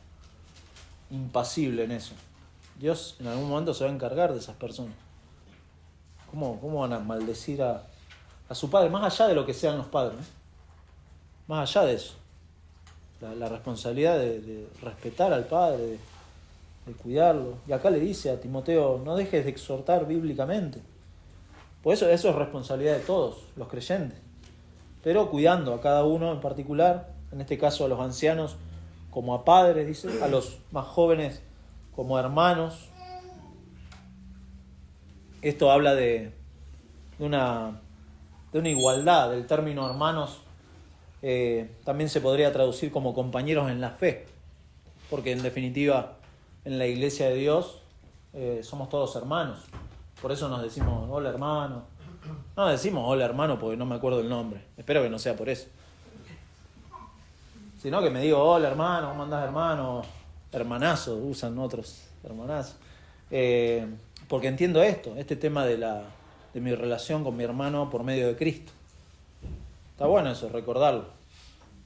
impasible en eso. Dios en algún momento se va a encargar de esas personas. ¿Cómo van a maldecir a su padre? Más allá de lo que sean los padres, ¿eh? Más allá de eso. La responsabilidad de respetar al padre, de cuidarlo. Y acá le dice a Timoteo, no dejes de exhortar bíblicamente. Por eso es responsabilidad de todos los creyentes. Pero cuidando a cada uno en particular, en este caso a los ancianos como a padres, dice, a los más jóvenes como hermanos. Esto habla de una igualdad. El término hermanos también se podría traducir como compañeros en la fe, porque en definitiva en la iglesia de Dios somos todos hermanos. Por eso nos decimos hola hermano. No decimos hola hermano porque no me acuerdo el nombre. Espero que no sea por eso. Sino que me digo hola hermano, ¿cómo andás hermano? Hermanazo, usan otros hermanazos. Porque entiendo este tema de mi relación con mi hermano por medio de Cristo. Está bueno eso, recordarlo.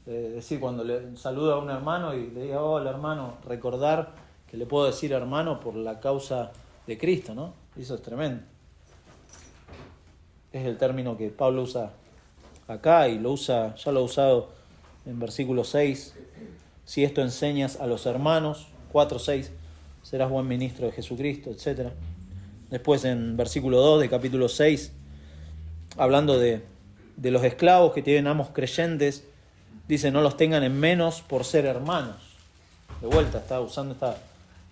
Decir cuando le saludo a un hermano y le diga hola hermano, recordar que le puedo decir hermano por la causa de Cristo, ¿no? Eso es tremendo. Es el término que Pablo usa acá y ya lo ha usado en versículo 6. Si esto enseñas a los hermanos, 4:6, serás buen ministro de Jesucristo, etc. Después en versículo 2 de capítulo 6, hablando de los esclavos que tienen amos creyentes, dice no los tengan en menos por ser hermanos. De vuelta está usando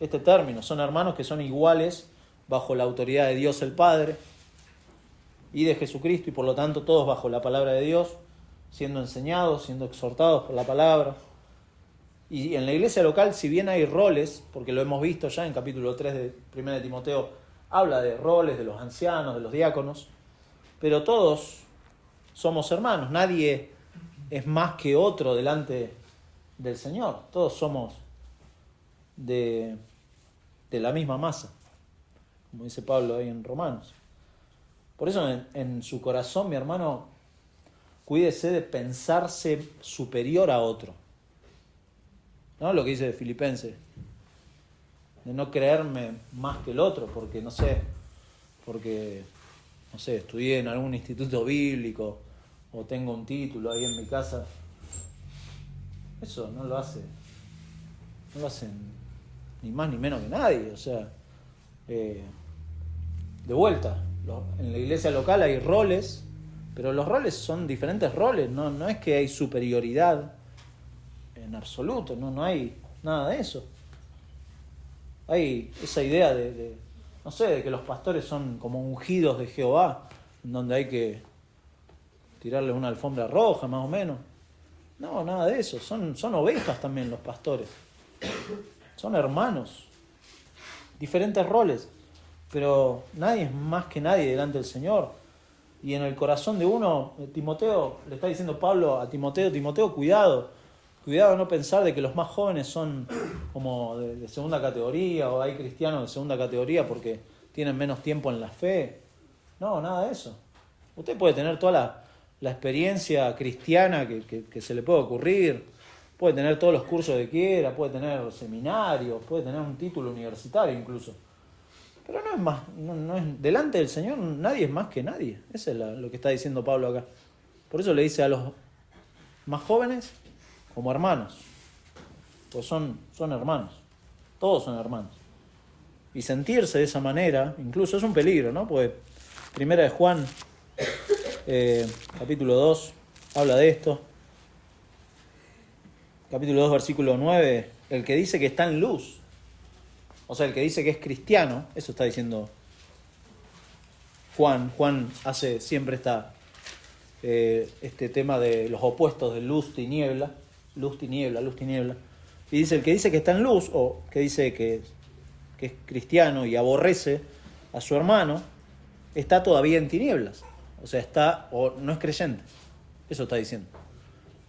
este término. Son hermanos que son iguales bajo la autoridad de Dios el Padre y de Jesucristo, y por lo tanto todos bajo la palabra de Dios, siendo enseñados, siendo exhortados por la palabra. Y en la iglesia local, si bien hay roles, porque lo hemos visto ya en capítulo 3 de 1 de Timoteo, habla de roles de los ancianos, de los diáconos, pero todos somos hermanos, nadie es más que otro delante del Señor, todos somos de la misma masa, como dice Pablo ahí en Romanos. Por eso en su corazón, mi hermano, cuídese de pensarse superior a otro. ¿No? Lo que dice Filipenses, de no creerme más que el otro, porque estudié en algún instituto bíblico o tengo un título ahí en mi casa. Eso no lo hacen ni más ni menos que nadie. O sea, de vuelta, en la iglesia local hay roles, pero los roles son diferentes roles, no es que hay superioridad en absoluto, no hay nada de eso. Hay esa idea de que los pastores son como ungidos de Jehová, en donde hay que tirarles una alfombra roja, más o menos. No, nada de eso. Son ovejas también los pastores. Son hermanos. Diferentes roles. pero nadie es más que nadie delante del Señor. Y en el corazón de uno, Timoteo, le está diciendo Pablo a Timoteo, Timoteo, cuidado de no pensar de que los más jóvenes son como de segunda categoría, o hay cristianos de segunda categoría porque tienen menos tiempo en la fe. No, nada de eso. Usted puede tener toda la experiencia cristiana que se le puede ocurrir, puede tener todos los cursos que quiera, puede tener seminarios, puede tener un título universitario incluso. Pero no es más, no es, delante del Señor nadie es más que nadie. Eso es lo que está diciendo Pablo acá. Por eso le dice a los más jóvenes como hermanos. Pues son hermanos. Todos son hermanos. Y sentirse de esa manera, incluso es un peligro, ¿no? Pues Primera de Juan, capítulo 2, habla de esto. Capítulo 2, versículo 9, el que dice que está en luz, o sea, el que dice que es cristiano, eso está diciendo Juan. Juan hace siempre este tema de los opuestos de luz, tiniebla, luz, tiniebla, luz, tiniebla. Y dice, el que dice que está en luz, o que dice que es cristiano y aborrece a su hermano, está todavía en tinieblas. O sea, está o no es creyente. Eso está diciendo.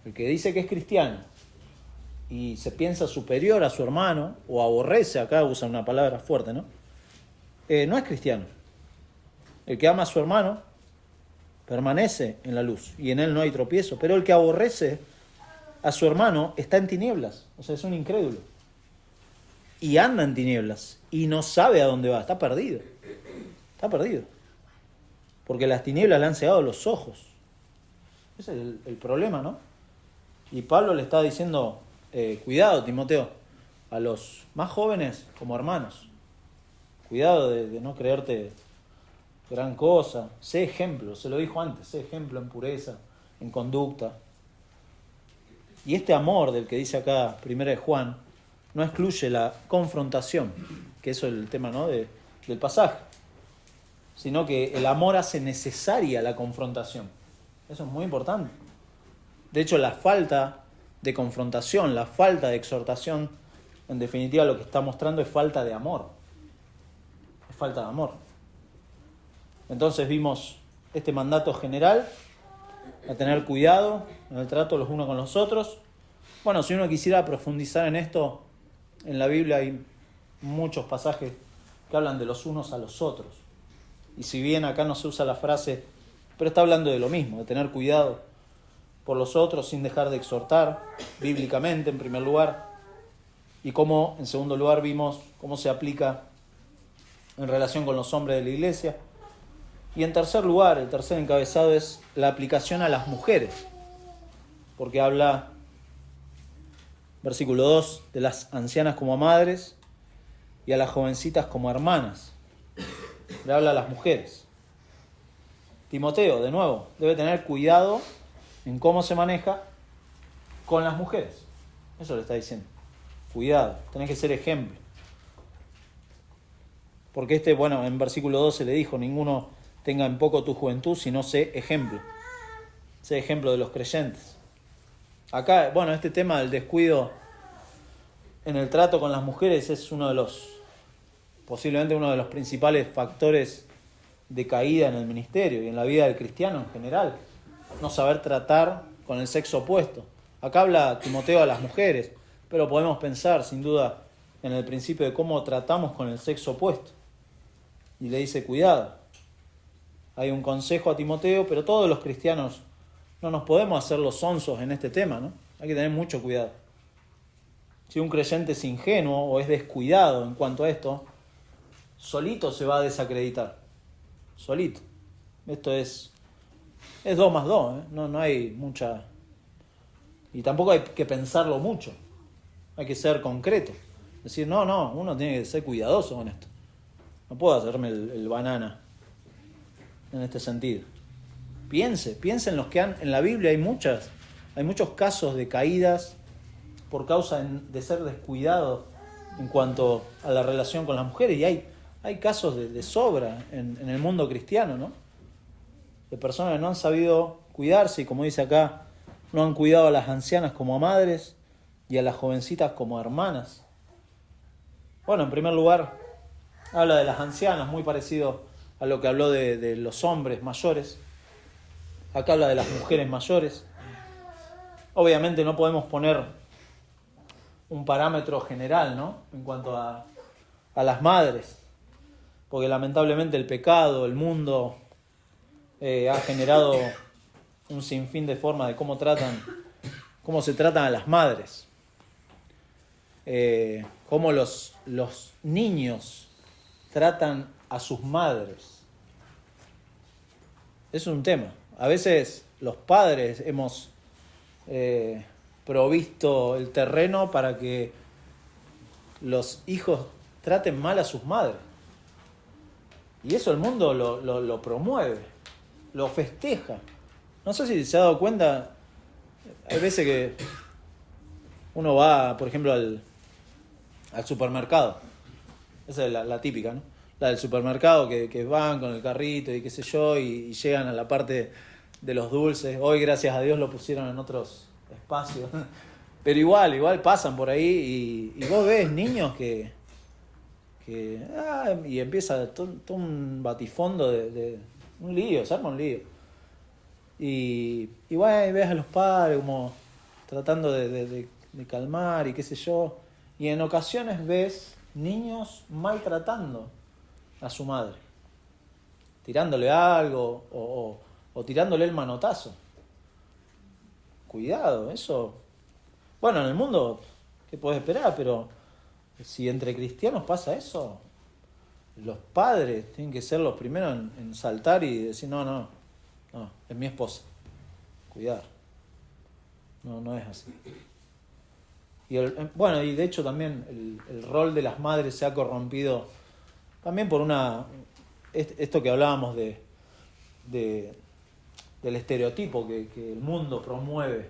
El que dice que es cristiano y se piensa superior a su hermano, o aborrece, acá usa una palabra fuerte, ¿no? No es cristiano. El que ama a su hermano permanece en la luz y en él no hay tropiezo. Pero el que aborrece a su hermano está en tinieblas. O sea, es un incrédulo. Y anda en tinieblas y no sabe a dónde va. Está perdido. Está perdido. Porque las tinieblas le han cegado los ojos. Ese es el problema, ¿no? Y Pablo le está diciendo, cuidado, Timoteo, a los más jóvenes como hermanos. Cuidado de no creerte gran cosa. Sé ejemplo, se lo dijo antes, sé ejemplo en pureza, en conducta. Y este amor del que dice acá Primera de Juan no excluye la confrontación, que eso es el tema, ¿no? del pasaje, sino que el amor hace necesaria la confrontación. Eso es muy importante. De hecho, la falta de confrontación, la falta de exhortación, en definitiva lo que está mostrando es falta de amor. Es falta de amor. Entonces vimos este mandato general, a tener cuidado en el trato los unos con los otros. Bueno, si uno quisiera profundizar en esto, en la Biblia hay muchos pasajes que hablan de los unos a los otros. Y si bien acá no se usa la frase, pero está hablando de lo mismo, de tener cuidado por los otros sin dejar de exhortar, bíblicamente en primer lugar, y cómo en segundo lugar vimos cómo se aplica en relación con los hombres de la iglesia. Y en tercer lugar, el tercer encabezado es la aplicación a las mujeres, porque habla, versículo 2, de las ancianas como madres y a las jovencitas como hermanas. Le habla a las mujeres. Timoteo, de nuevo, debe tener cuidado en cómo se maneja con las mujeres. Eso le está diciendo. Cuidado, tenés que ser ejemplo. Porque en versículo 12 le dijo, ninguno tenga en poco tu juventud, sino sé ejemplo. Sé ejemplo de los creyentes. Acá, este tema del descuido en el trato con las mujeres es posiblemente uno de los principales factores de caída en el ministerio y en la vida del cristiano en general. No saber tratar con el sexo opuesto. Acá habla Timoteo a las mujeres, pero podemos pensar sin duda en el principio de cómo tratamos con el sexo opuesto. Y le dice, cuidado. Hay un consejo a Timoteo, pero todos los cristianos no nos podemos hacer los sonsos en este tema, ¿no? Hay que tener mucho cuidado. Si un creyente es ingenuo o es descuidado en cuanto a esto, solito se va a desacreditar. Solito. Esto es 2 más 2, ¿eh? No hay mucha... Y tampoco hay que pensarlo mucho. Hay que ser concreto. Decir, no, uno tiene que ser cuidadoso con esto. No puedo hacerme el banana en este sentido. Piense en los que en la Biblia hay muchos casos de caídas por causa de ser descuidados en cuanto a la relación con las mujeres. Y hay casos de sobra en el mundo cristiano, ¿no? De personas que no han sabido cuidarse y, como dice acá, no han cuidado a las ancianas como madres y a las jovencitas como hermanas. En primer lugar, habla de las ancianas, muy parecido a lo que habló de los hombres mayores. Acá habla de las mujeres mayores. Obviamente no podemos poner un parámetro general, ¿no?, en cuanto a las madres, porque lamentablemente el pecado, el mundo, ha generado un sinfín de formas de cómo se tratan a las madres. Cómo los niños tratan a sus madres. Es un tema. A veces los padres hemos provisto el terreno para que los hijos traten mal a sus madres. Y eso el mundo lo promueve, lo festeja. No sé si se ha dado cuenta, hay veces que uno va, por ejemplo, al supermercado. Esa es la típica, ¿no? La del supermercado, que van con el carrito y qué sé yo, y llegan a la parte de los dulces. Hoy, gracias a Dios, lo pusieron en otros espacios. Pero igual pasan por ahí y vos ves niños que y empieza todo un batifondo de un lío, se arma un lío. Y bueno, ves a los padres como tratando de calmar y qué sé yo. Y en ocasiones ves niños maltratando a su madre, tirándole algo o tirándole el manotazo. Cuidado, eso. Bueno, en el mundo, ¿qué podés esperar? Pero si entre cristianos pasa eso, los padres tienen que ser los primeros en saltar y decir, no, es mi esposa. Cuidar. No es así. Y y de hecho también el rol de las madres se ha corrompido también por esto que hablábamos del estereotipo que el mundo promueve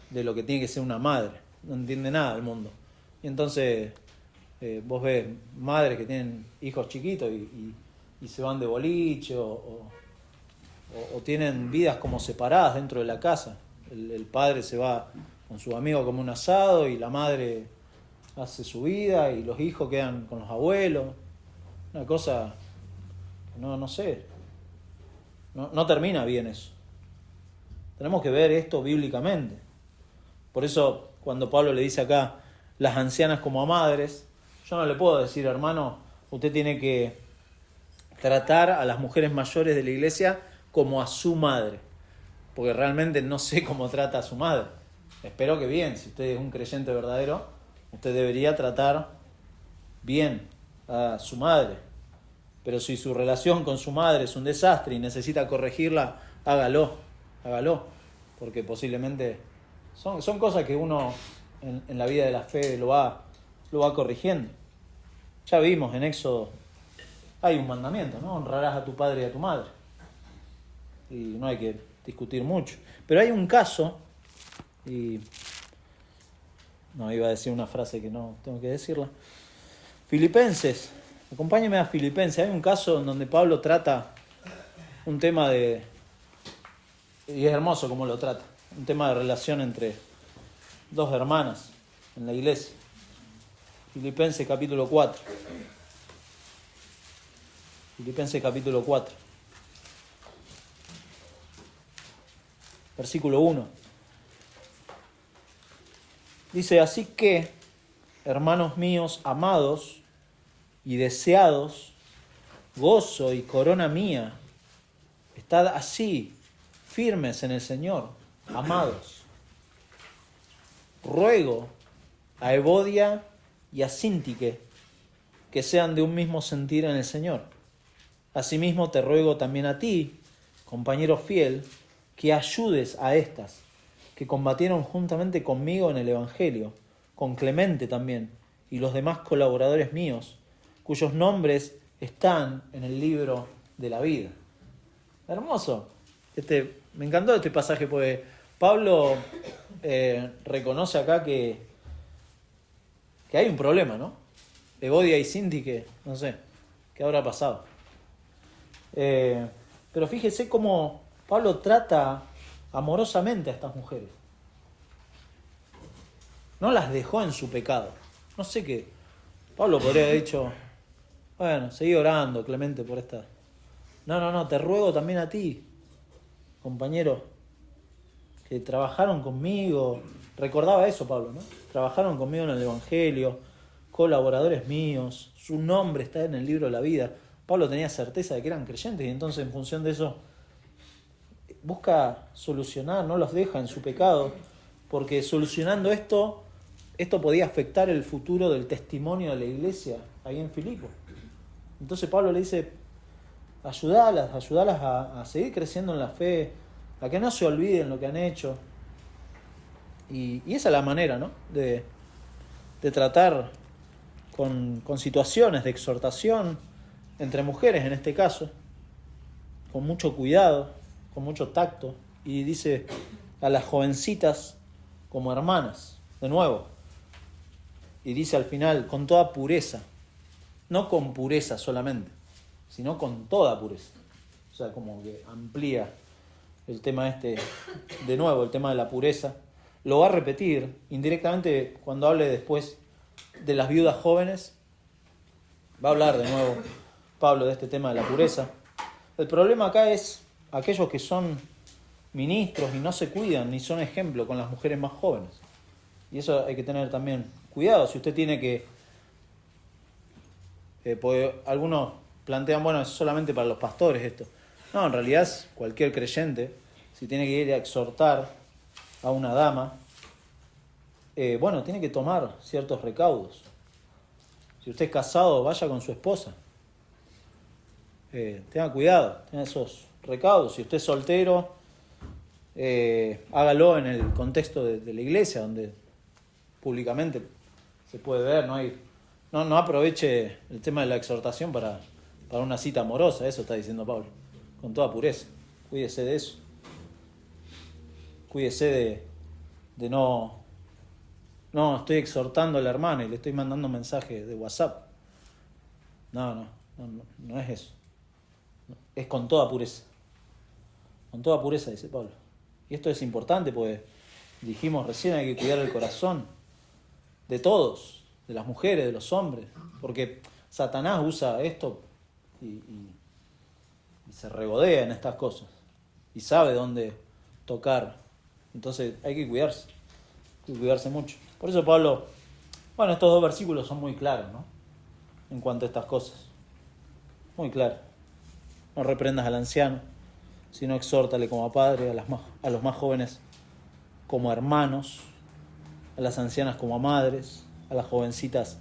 de lo que tiene que ser una madre. No entiende nada el mundo. Y entonces vos ves madres que tienen hijos chiquitos y se van de boliche o tienen vidas como separadas dentro de la casa. El padre se va con sus amigos como un asado y la madre hace su vida y los hijos quedan con los abuelos. Una cosa que no sé, no termina bien eso. Tenemos que ver esto bíblicamente. Por eso cuando Pablo le dice acá las ancianas como a madres, yo no le puedo decir, hermano, usted tiene que tratar a las mujeres mayores de la iglesia como a su madre, porque realmente no sé cómo trata a su madre. Espero que bien, si usted es un creyente verdadero, usted debería tratar bien a su madre. Pero si su relación con su madre es un desastre y necesita corregirla, hágalo, porque posiblemente son cosas que uno en la vida de la fe lo va corrigiendo. Ya vimos en Éxodo, hay un mandamiento, ¿no? Honrarás a tu padre y a tu madre. Y no hay que discutir mucho. Pero hay un caso, y no iba a decir una frase que no tengo que decirla. Filipenses, acompáñenme a Filipenses. Hay un caso en donde Pablo trata un tema y es hermoso cómo lo trata, un tema de relación entre dos hermanas en la iglesia. Filipenses capítulo 4. Filipenses capítulo 4. Versículo 1. Dice, así que, hermanos míos amados y deseados, gozo y corona mía, estad así, firmes en el Señor, amados. Ruego a Evodia y a Síntique que sean de un mismo sentir en el Señor. Asimismo te ruego también a ti, compañero fiel, que ayudes a estas, que combatieron juntamente conmigo en el Evangelio, con Clemente también, y los demás colaboradores míos, cuyos nombres están en el libro de la vida. Hermoso. Me encantó este pasaje porque Pablo reconoce acá que hay un problema, ¿no? Evodia y Síntique, no sé, ¿qué habrá pasado? Pero fíjese cómo Pablo trata amorosamente a estas mujeres. No las dejó en su pecado. No sé qué. Pablo podría haber dicho, Bueno, seguí orando, Clemente, por esta. No, te ruego también a ti, compañero, que trabajaron conmigo. Recordaba eso, Pablo, ¿no? Trabajaron conmigo en el Evangelio, colaboradores míos, su nombre está en el libro de la vida. Pablo tenía certeza de que eran creyentes y entonces en función de eso busca solucionar, no los deja en su pecado, porque solucionando esto podía afectar el futuro del testimonio de la iglesia ahí en Filipo. Entonces Pablo le dice, ayúdalas a seguir creciendo en la fe, a que no se olviden lo que han hecho. Y esa es la manera, ¿no? de tratar con situaciones de exhortación entre mujeres en este caso, con mucho cuidado, con mucho tacto, y dice a las jovencitas como hermanas, de nuevo, y dice al final con toda pureza, no con pureza solamente, sino con toda pureza. O sea, como que amplía el tema de nuevo, el tema de la pureza. Lo va a repetir indirectamente cuando hable después de las viudas jóvenes. Va a hablar de nuevo Pablo de este tema de la pureza. El problema acá es aquellos que son ministros y no se cuidan ni son ejemplo con las mujeres más jóvenes. Y eso hay que tener también cuidado. Si usted tiene que... porque algunos plantean, bueno, es solamente para los pastores esto. No, en realidad es cualquier creyente. Si tiene que ir a exhortar a una dama, bueno, tiene que tomar ciertos recaudos. Si usted es casado, vaya con su esposa. Tenga cuidado, tenga esos recaudos. Si usted es soltero, hágalo en el contexto de la iglesia, donde públicamente se puede ver. No aproveche el tema de la exhortación para una cita amorosa, eso está diciendo Pablo, con toda pureza. Cuídese de eso. Cuídese de no estoy exhortando a la hermana y le estoy mandando un mensaje de WhatsApp. No es eso. Es con toda pureza. Con toda pureza, dice Pablo. Y esto es importante porque dijimos recién, hay que cuidar el corazón de todos, de las mujeres, de los hombres, porque Satanás usa esto y se regodea en estas cosas y sabe dónde tocar. Entonces hay que cuidarse mucho. Por eso Pablo, bueno, estos dos versículos son muy claros, ¿no? En cuanto a estas cosas. Muy claro. No reprendas al anciano, sino exhórtale como a padre, a los más jóvenes como a hermanos, a las ancianas como a madres, a las jovencitas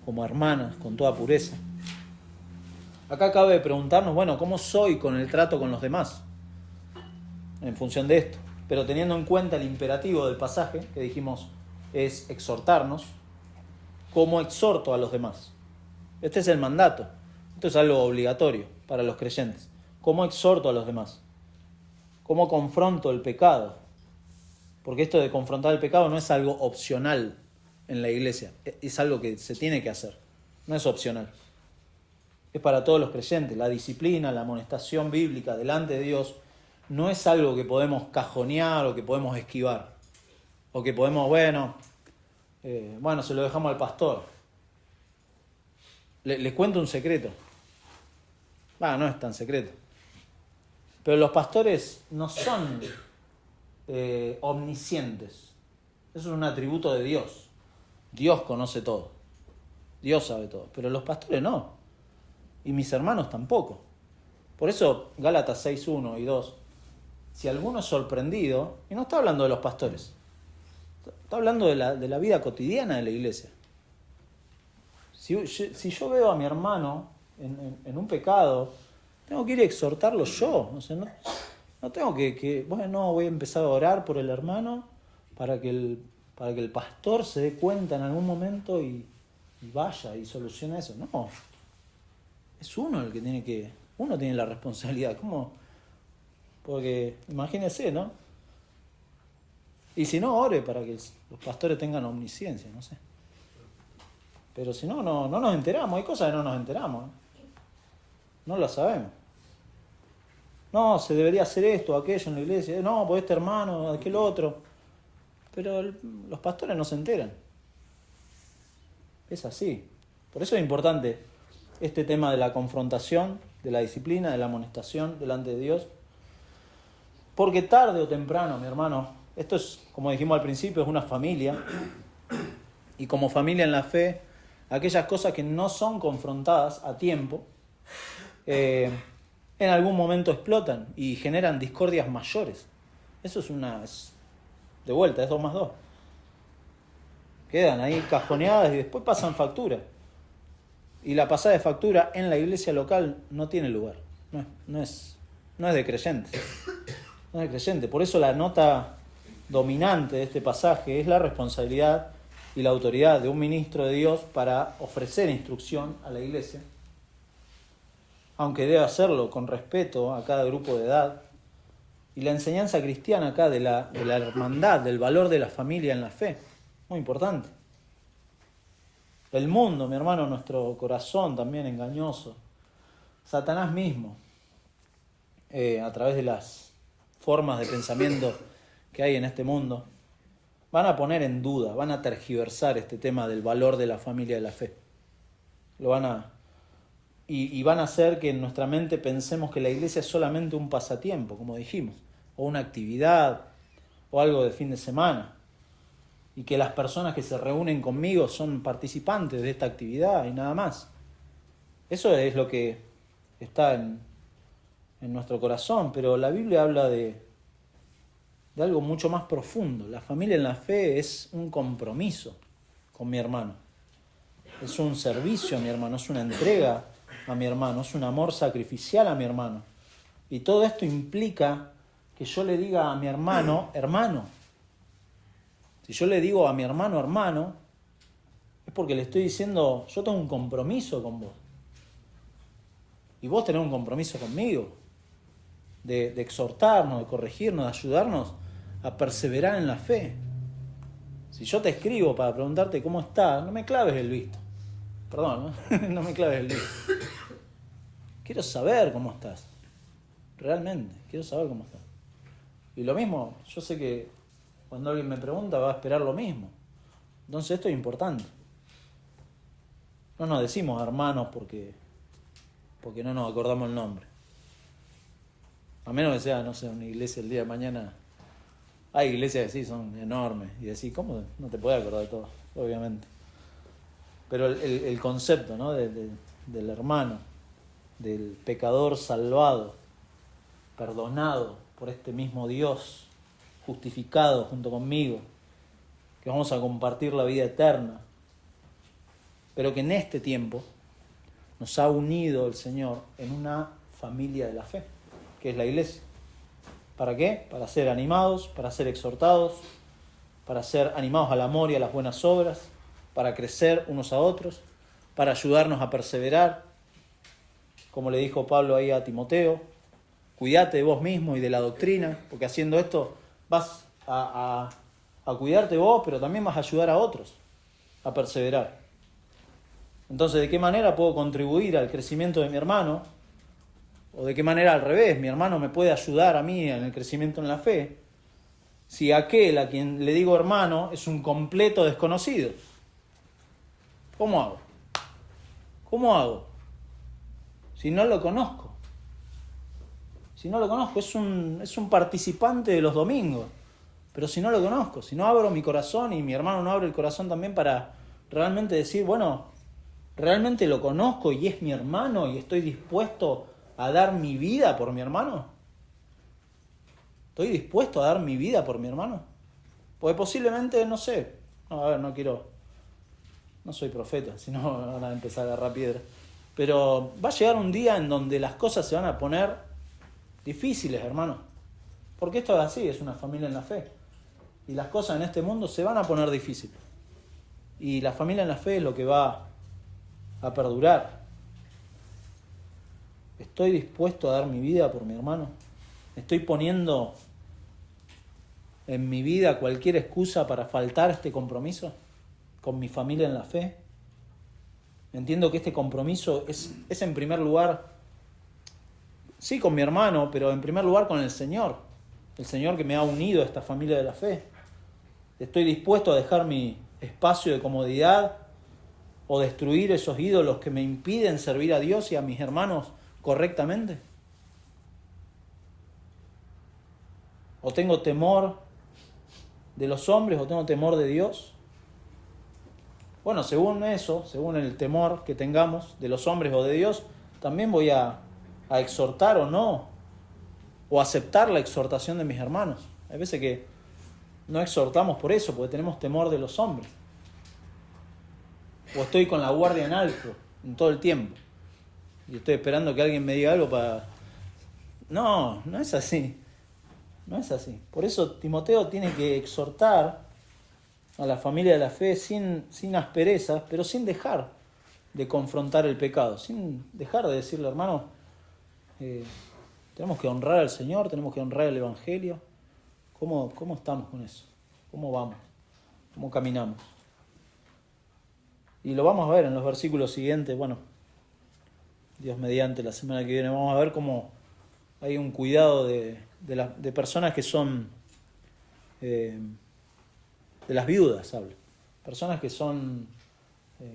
como a hermanas, con toda pureza. Acá cabe preguntarnos, bueno, ¿cómo soy con el trato con los demás? En función de esto. Pero teniendo en cuenta el imperativo del pasaje, que dijimos es exhortarnos, ¿cómo exhorto a los demás? Este es el mandato. Esto es algo obligatorio para los creyentes. ¿Cómo exhorto a los demás? ¿Cómo confronto el pecado? Porque esto de confrontar el pecado no es algo opcional en la iglesia. Es algo que se tiene que hacer. No es opcional. Es para todos los creyentes. La disciplina, la amonestación bíblica delante de Dios no es algo que podemos cajonear o que podemos esquivar. O que podemos, se lo dejamos al pastor. Les cuento un secreto. No es tan secreto. Pero los pastores no son omniscientes. Eso es un atributo de Dios. Dios conoce todo. Dios sabe todo. Pero los pastores no. Y mis hermanos tampoco. Por eso Gálatas 6:1 y 2. Si alguno es sorprendido, y no está hablando de los pastores, está hablando de la vida cotidiana de la iglesia. Si yo veo a mi hermano en un pecado, tengo que ir a exhortarlo yo. O sea, no tengo que voy a empezar a orar por el hermano para que el pastor se dé cuenta en algún momento y vaya y solucione eso. No, es uno el que uno tiene la responsabilidad. ¿Cómo? Porque imagínese, ¿no? Y si no, ore para que los pastores tengan omnisciencia, no sé. Pero si no nos enteramos. Hay cosas que no nos enteramos, ¿eh? No las sabemos. No, se debería hacer esto, aquello en la iglesia. No, pues este hermano, aquel otro. Pero los pastores no se enteran. Es así. Por eso es importante este tema de la confrontación, de la disciplina, de la amonestación delante de Dios. Porque tarde o temprano, mi hermano, esto es, como dijimos al principio, es una familia. Y como familia en la fe, aquellas cosas que no son confrontadas a tiempo, en algún momento explotan y generan discordias mayores. Eso es de vuelta, es 2 más 2. Quedan ahí cajoneadas y después pasan factura. Y la pasada de factura en la iglesia local no tiene lugar. No es de creyente. No es de creyente. Por eso la nota dominante de este pasaje es la responsabilidad y la autoridad de un ministro de Dios para ofrecer instrucción a la iglesia, aunque debe hacerlo con respeto a cada grupo de edad. Y la enseñanza cristiana acá de la hermandad, del valor de la familia en la fe, muy importante. El mundo, mi hermano, nuestro corazón también engañoso, Satanás mismo, a través de las formas de pensamiento que hay en este mundo, van a poner en duda, van a tergiversar este tema del valor de la familia de la fe. Y van a hacer que en nuestra mente pensemos que la iglesia es solamente un pasatiempo, como dijimos, o una actividad, o algo de fin de semana, y que las personas que se reúnen conmigo son participantes de esta actividad y nada más. Eso es lo que está en nuestro corazón, pero la Biblia habla de algo mucho más profundo. La familia en la fe es un compromiso con mi hermano, es un servicio a mi hermano, es una entrega a mi hermano, es un amor sacrificial a mi hermano. Y todo esto implica que yo le diga a mi hermano, hermano. Si yo le digo a mi hermano, hermano, es porque le estoy diciendo, yo tengo un compromiso con vos. Y vos tenés un compromiso conmigo, de exhortarnos, de corregirnos, de ayudarnos a perseverar en la fe. Si yo te escribo para preguntarte cómo estás, no me claves el visto. Perdón, no me claves el visto. Quiero saber cómo estás. Realmente, quiero saber cómo estás. Y lo mismo, yo sé que cuando alguien me pregunta va a esperar lo mismo. Entonces esto es importante. No nos decimos hermanos porque no nos acordamos el nombre. A menos que sea, no sé, una iglesia el día de mañana. Hay iglesias que sí, son enormes. Y decís, ¿cómo no te podés acordar de todo? Obviamente. Pero el concepto, ¿no? del hermano, del pecador salvado, perdonado por este mismo Dios, justificado junto conmigo, que vamos a compartir la vida eterna, pero que en este tiempo nos ha unido el Señor en una familia de la fe, que es la iglesia. ¿Para qué? Para ser animados, para ser exhortados, para ser animados al amor y a las buenas obras, para crecer unos a otros, para ayudarnos a perseverar, como le dijo Pablo ahí a Timoteo, cuídate de vos mismo y de la doctrina, porque haciendo esto vas a cuidarte vos, pero también vas a ayudar a otros a perseverar. Entonces, ¿de qué manera puedo contribuir al crecimiento de mi hermano? ¿O de qué manera al revés? Mi hermano me puede ayudar a mí en el crecimiento en la fe, si aquel a quien le digo hermano es un completo desconocido. ¿Cómo hago? ¿Cómo hago? Si no lo conozco. Si no lo conozco, es un participante de los domingos. Pero si no lo conozco, si no abro mi corazón y mi hermano no abre el corazón también para realmente decir, bueno, realmente lo conozco y es mi hermano y estoy dispuesto a dar mi vida por mi hermano. ¿Estoy dispuesto a dar mi vida por mi hermano? Porque posiblemente, no sé, no soy profeta, si no van a empezar a agarrar piedra. Pero va a llegar un día en donde las cosas se van a poner difíciles, hermano. Porque esto es así, es una familia en la fe. Y las cosas en este mundo se van a poner difíciles. Y la familia en la fe es lo que va a perdurar. ¿Estoy dispuesto a dar mi vida por mi hermano? ¿Estoy poniendo en mi vida cualquier excusa para faltar este compromiso con mi familia en la fe? Entiendo que este compromiso es en primer lugar, sí, con mi hermano, pero en primer lugar con el Señor que me ha unido a esta familia de la fe. ¿Estoy dispuesto a dejar mi espacio de comodidad o destruir esos ídolos que me impiden servir a Dios y a mis hermanos correctamente? ¿O tengo temor de los hombres o tengo temor de Dios? Bueno, según eso, según el temor que tengamos de los hombres o de Dios, también voy a exhortar o no, o aceptar la exhortación de mis hermanos. Hay veces que no exhortamos por eso, porque tenemos temor de los hombres. O estoy con la guardia en alto en todo el tiempo. Y estoy esperando que alguien me diga algo para... No, no es así. No es así. Por eso Timoteo tiene que exhortar a la familia de la fe sin asperezas, pero sin dejar de confrontar el pecado, sin dejar de decirle, hermano, tenemos que honrar al Señor, tenemos que honrar el Evangelio. ¿Cómo estamos con eso? ¿Cómo vamos? ¿Cómo caminamos? Y lo vamos a ver en los versículos siguientes. Bueno, Dios mediante, la semana que viene vamos a ver cómo hay un cuidado de personas que son de las viudas, hablo. Personas que son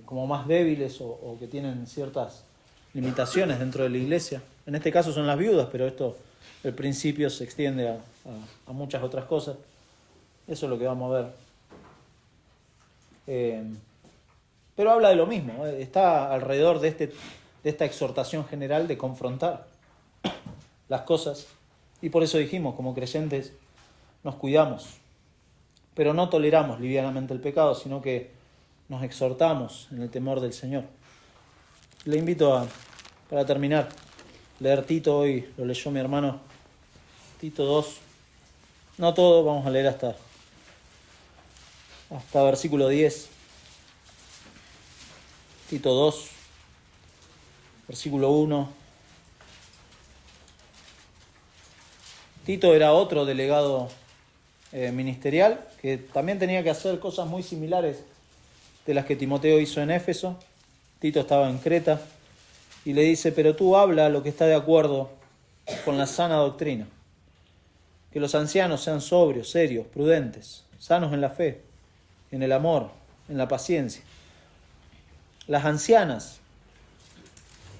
como más débiles o que tienen ciertas limitaciones dentro de la iglesia. En este caso son las viudas, pero el principio se extiende a muchas otras cosas. Eso es lo que vamos a ver. Pero habla de lo mismo, está alrededor de esta exhortación general de confrontar las cosas. Y por eso dijimos, como creyentes, nos cuidamos, pero no toleramos livianamente el pecado, sino que nos exhortamos en el temor del Señor. Le invito para terminar, leer Tito. Hoy lo leyó mi hermano, Tito 2. No todo, vamos a leer hasta versículo 10. Tito 2, versículo 1. Tito era otro delegado ministerial que también tenía que hacer cosas muy similares de las que Timoteo hizo en Éfeso. Tito estaba en Creta y le dice, pero tú habla lo que está de acuerdo con la sana doctrina. Que los ancianos sean sobrios, serios, prudentes, sanos en la fe, en el amor, en la paciencia. Las ancianas,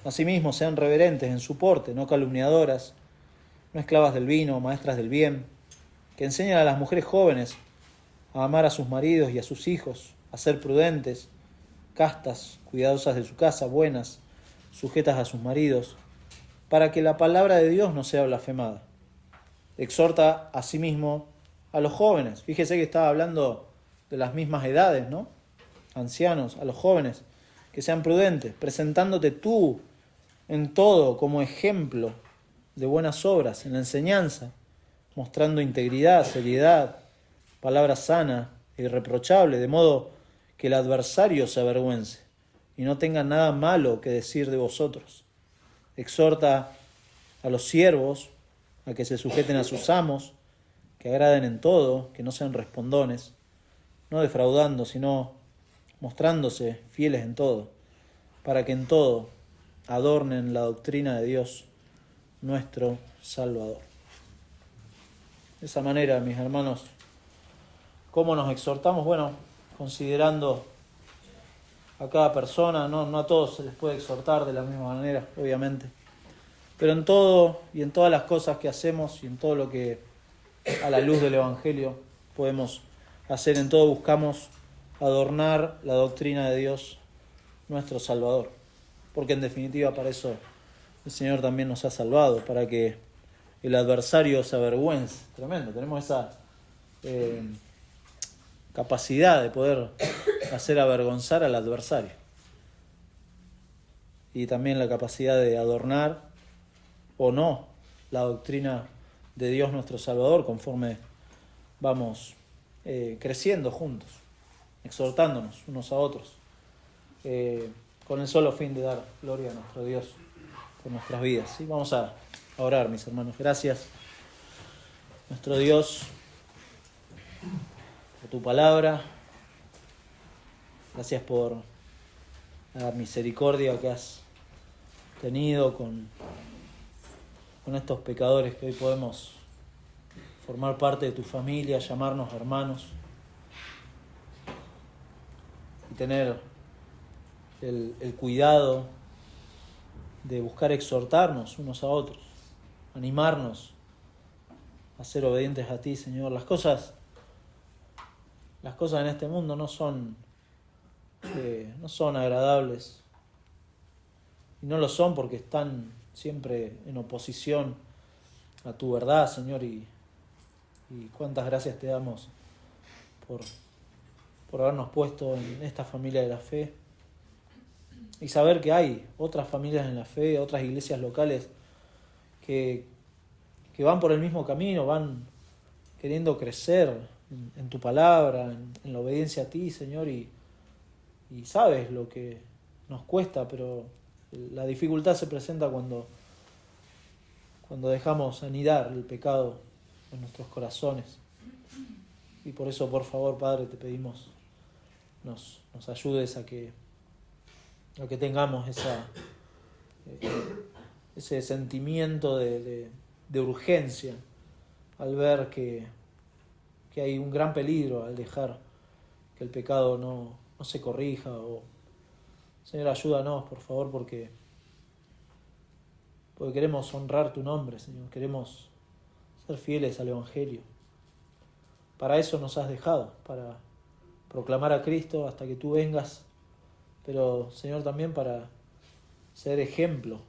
asimismo, sean reverentes en su porte, no calumniadoras, no esclavas del vino, maestras del bien, que enseñen a las mujeres jóvenes a amar a sus maridos y a sus hijos, a ser prudentes, castas, cuidadosas de su casa, buenas, sujetas a sus maridos, para que la palabra de Dios no sea blasfemada. Exhorta asimismo a los jóvenes. Fíjese que estaba hablando de las mismas edades, ¿no? Ancianos, a los jóvenes, que sean prudentes, presentándote tú en todo como ejemplo de buenas obras, en la enseñanza, mostrando integridad, seriedad, palabra sana e irreprochable, de modo que el adversario se avergüence y no tenga nada malo que decir de vosotros. Exhorta a los siervos a que se sujeten a sus amos, que agraden en todo, que no sean respondones, no defraudando, sino mostrándose fieles en todo, para que en todo adornen la doctrina de Dios, nuestro Salvador. De esa manera, mis hermanos, ¿cómo nos exhortamos? Bueno, considerando a cada persona, no a todos se les puede exhortar de la misma manera, obviamente, pero en todo y en todas las cosas que hacemos y en todo lo que a la luz del Evangelio podemos hacer, en todo buscamos adornar la doctrina de Dios, nuestro Salvador, porque en definitiva para eso el Señor también nos ha salvado, para que el adversario se avergüence. Tremendo, tenemos esa capacidad de poder hacer avergonzar al adversario. Y también la capacidad de adornar o no la doctrina de Dios nuestro Salvador conforme vamos creciendo juntos, exhortándonos unos a otros, con el solo fin de dar gloria a nuestro Dios por nuestras vidas. ¿Sí? Vamos a orar, mis hermanos. Gracias, nuestro Dios, por tu palabra. Gracias por la misericordia que has tenido con estos pecadores que hoy podemos formar parte de tu familia, llamarnos hermanos y tener el cuidado de buscar exhortarnos unos a otros, animarnos a ser obedientes a ti, Señor. Las cosas en este mundo no son agradables, y no lo son porque están siempre en oposición a tu verdad, Señor, y cuántas gracias te damos por habernos puesto en esta familia de la fe, y saber que hay otras familias en la fe, otras iglesias locales que van por el mismo camino, van queriendo crecer en tu palabra, en la obediencia a ti, Señor, y sabes lo que nos cuesta, pero la dificultad se presenta cuando dejamos anidar el pecado en nuestros corazones. Y por eso, por favor, Padre, te pedimos nos ayudes a que tengamos ese sentimiento de urgencia al ver que hay un gran peligro al dejar que el pecado no se corrija. Señor, ayúdanos, por favor, porque queremos honrar tu nombre, Señor, queremos ser fieles al Evangelio. Para eso nos has dejado, para proclamar a Cristo hasta que tú vengas, pero, Señor, también para ser ejemplo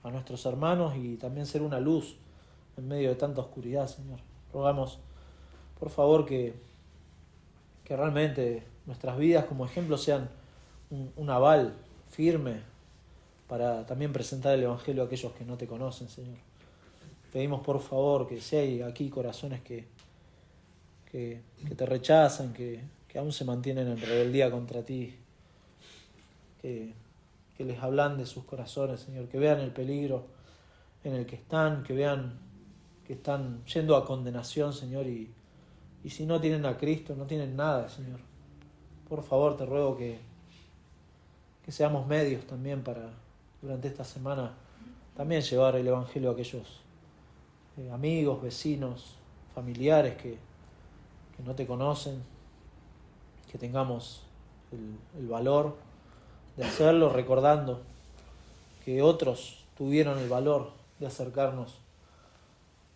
a nuestros hermanos y también ser una luz en medio de tanta oscuridad, Señor. Rogamos, por favor, que realmente nuestras vidas como ejemplo sean un aval firme para también presentar el Evangelio a aquellos que no te conocen, Señor. Pedimos, por favor, que si hay aquí corazones que te rechazan, que aún se mantienen en rebeldía contra ti, que les ablandes sus corazones, Señor, que vean el peligro en el que están, que vean que están yendo a condenación, Señor, y si no tienen a Cristo, no tienen nada, Señor. Por favor, te ruego que seamos medios también para, durante esta semana, también llevar el Evangelio a aquellos amigos, vecinos, familiares que no te conocen, que tengamos el valor de hacerlo, recordando que otros tuvieron el valor de acercarnos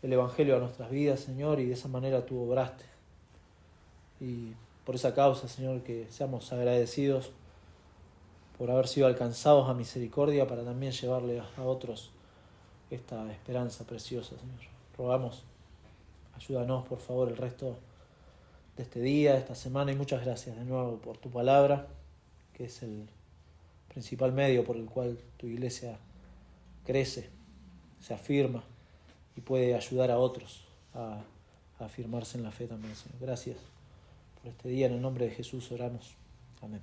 el Evangelio a nuestras vidas, Señor, y de esa manera tú obraste. Y por esa causa, Señor, que seamos agradecidos por haber sido alcanzados a misericordia para también llevarle a otros esta esperanza preciosa, Señor. Rogamos, ayúdanos, por favor, el resto de este día, de esta semana, y muchas gracias de nuevo por tu palabra, que es el principal medio por el cual tu iglesia crece, se afirma y puede ayudar a otros a afirmarse en la fe también, Señor. Gracias por este día, en el nombre de Jesús oramos. Amén.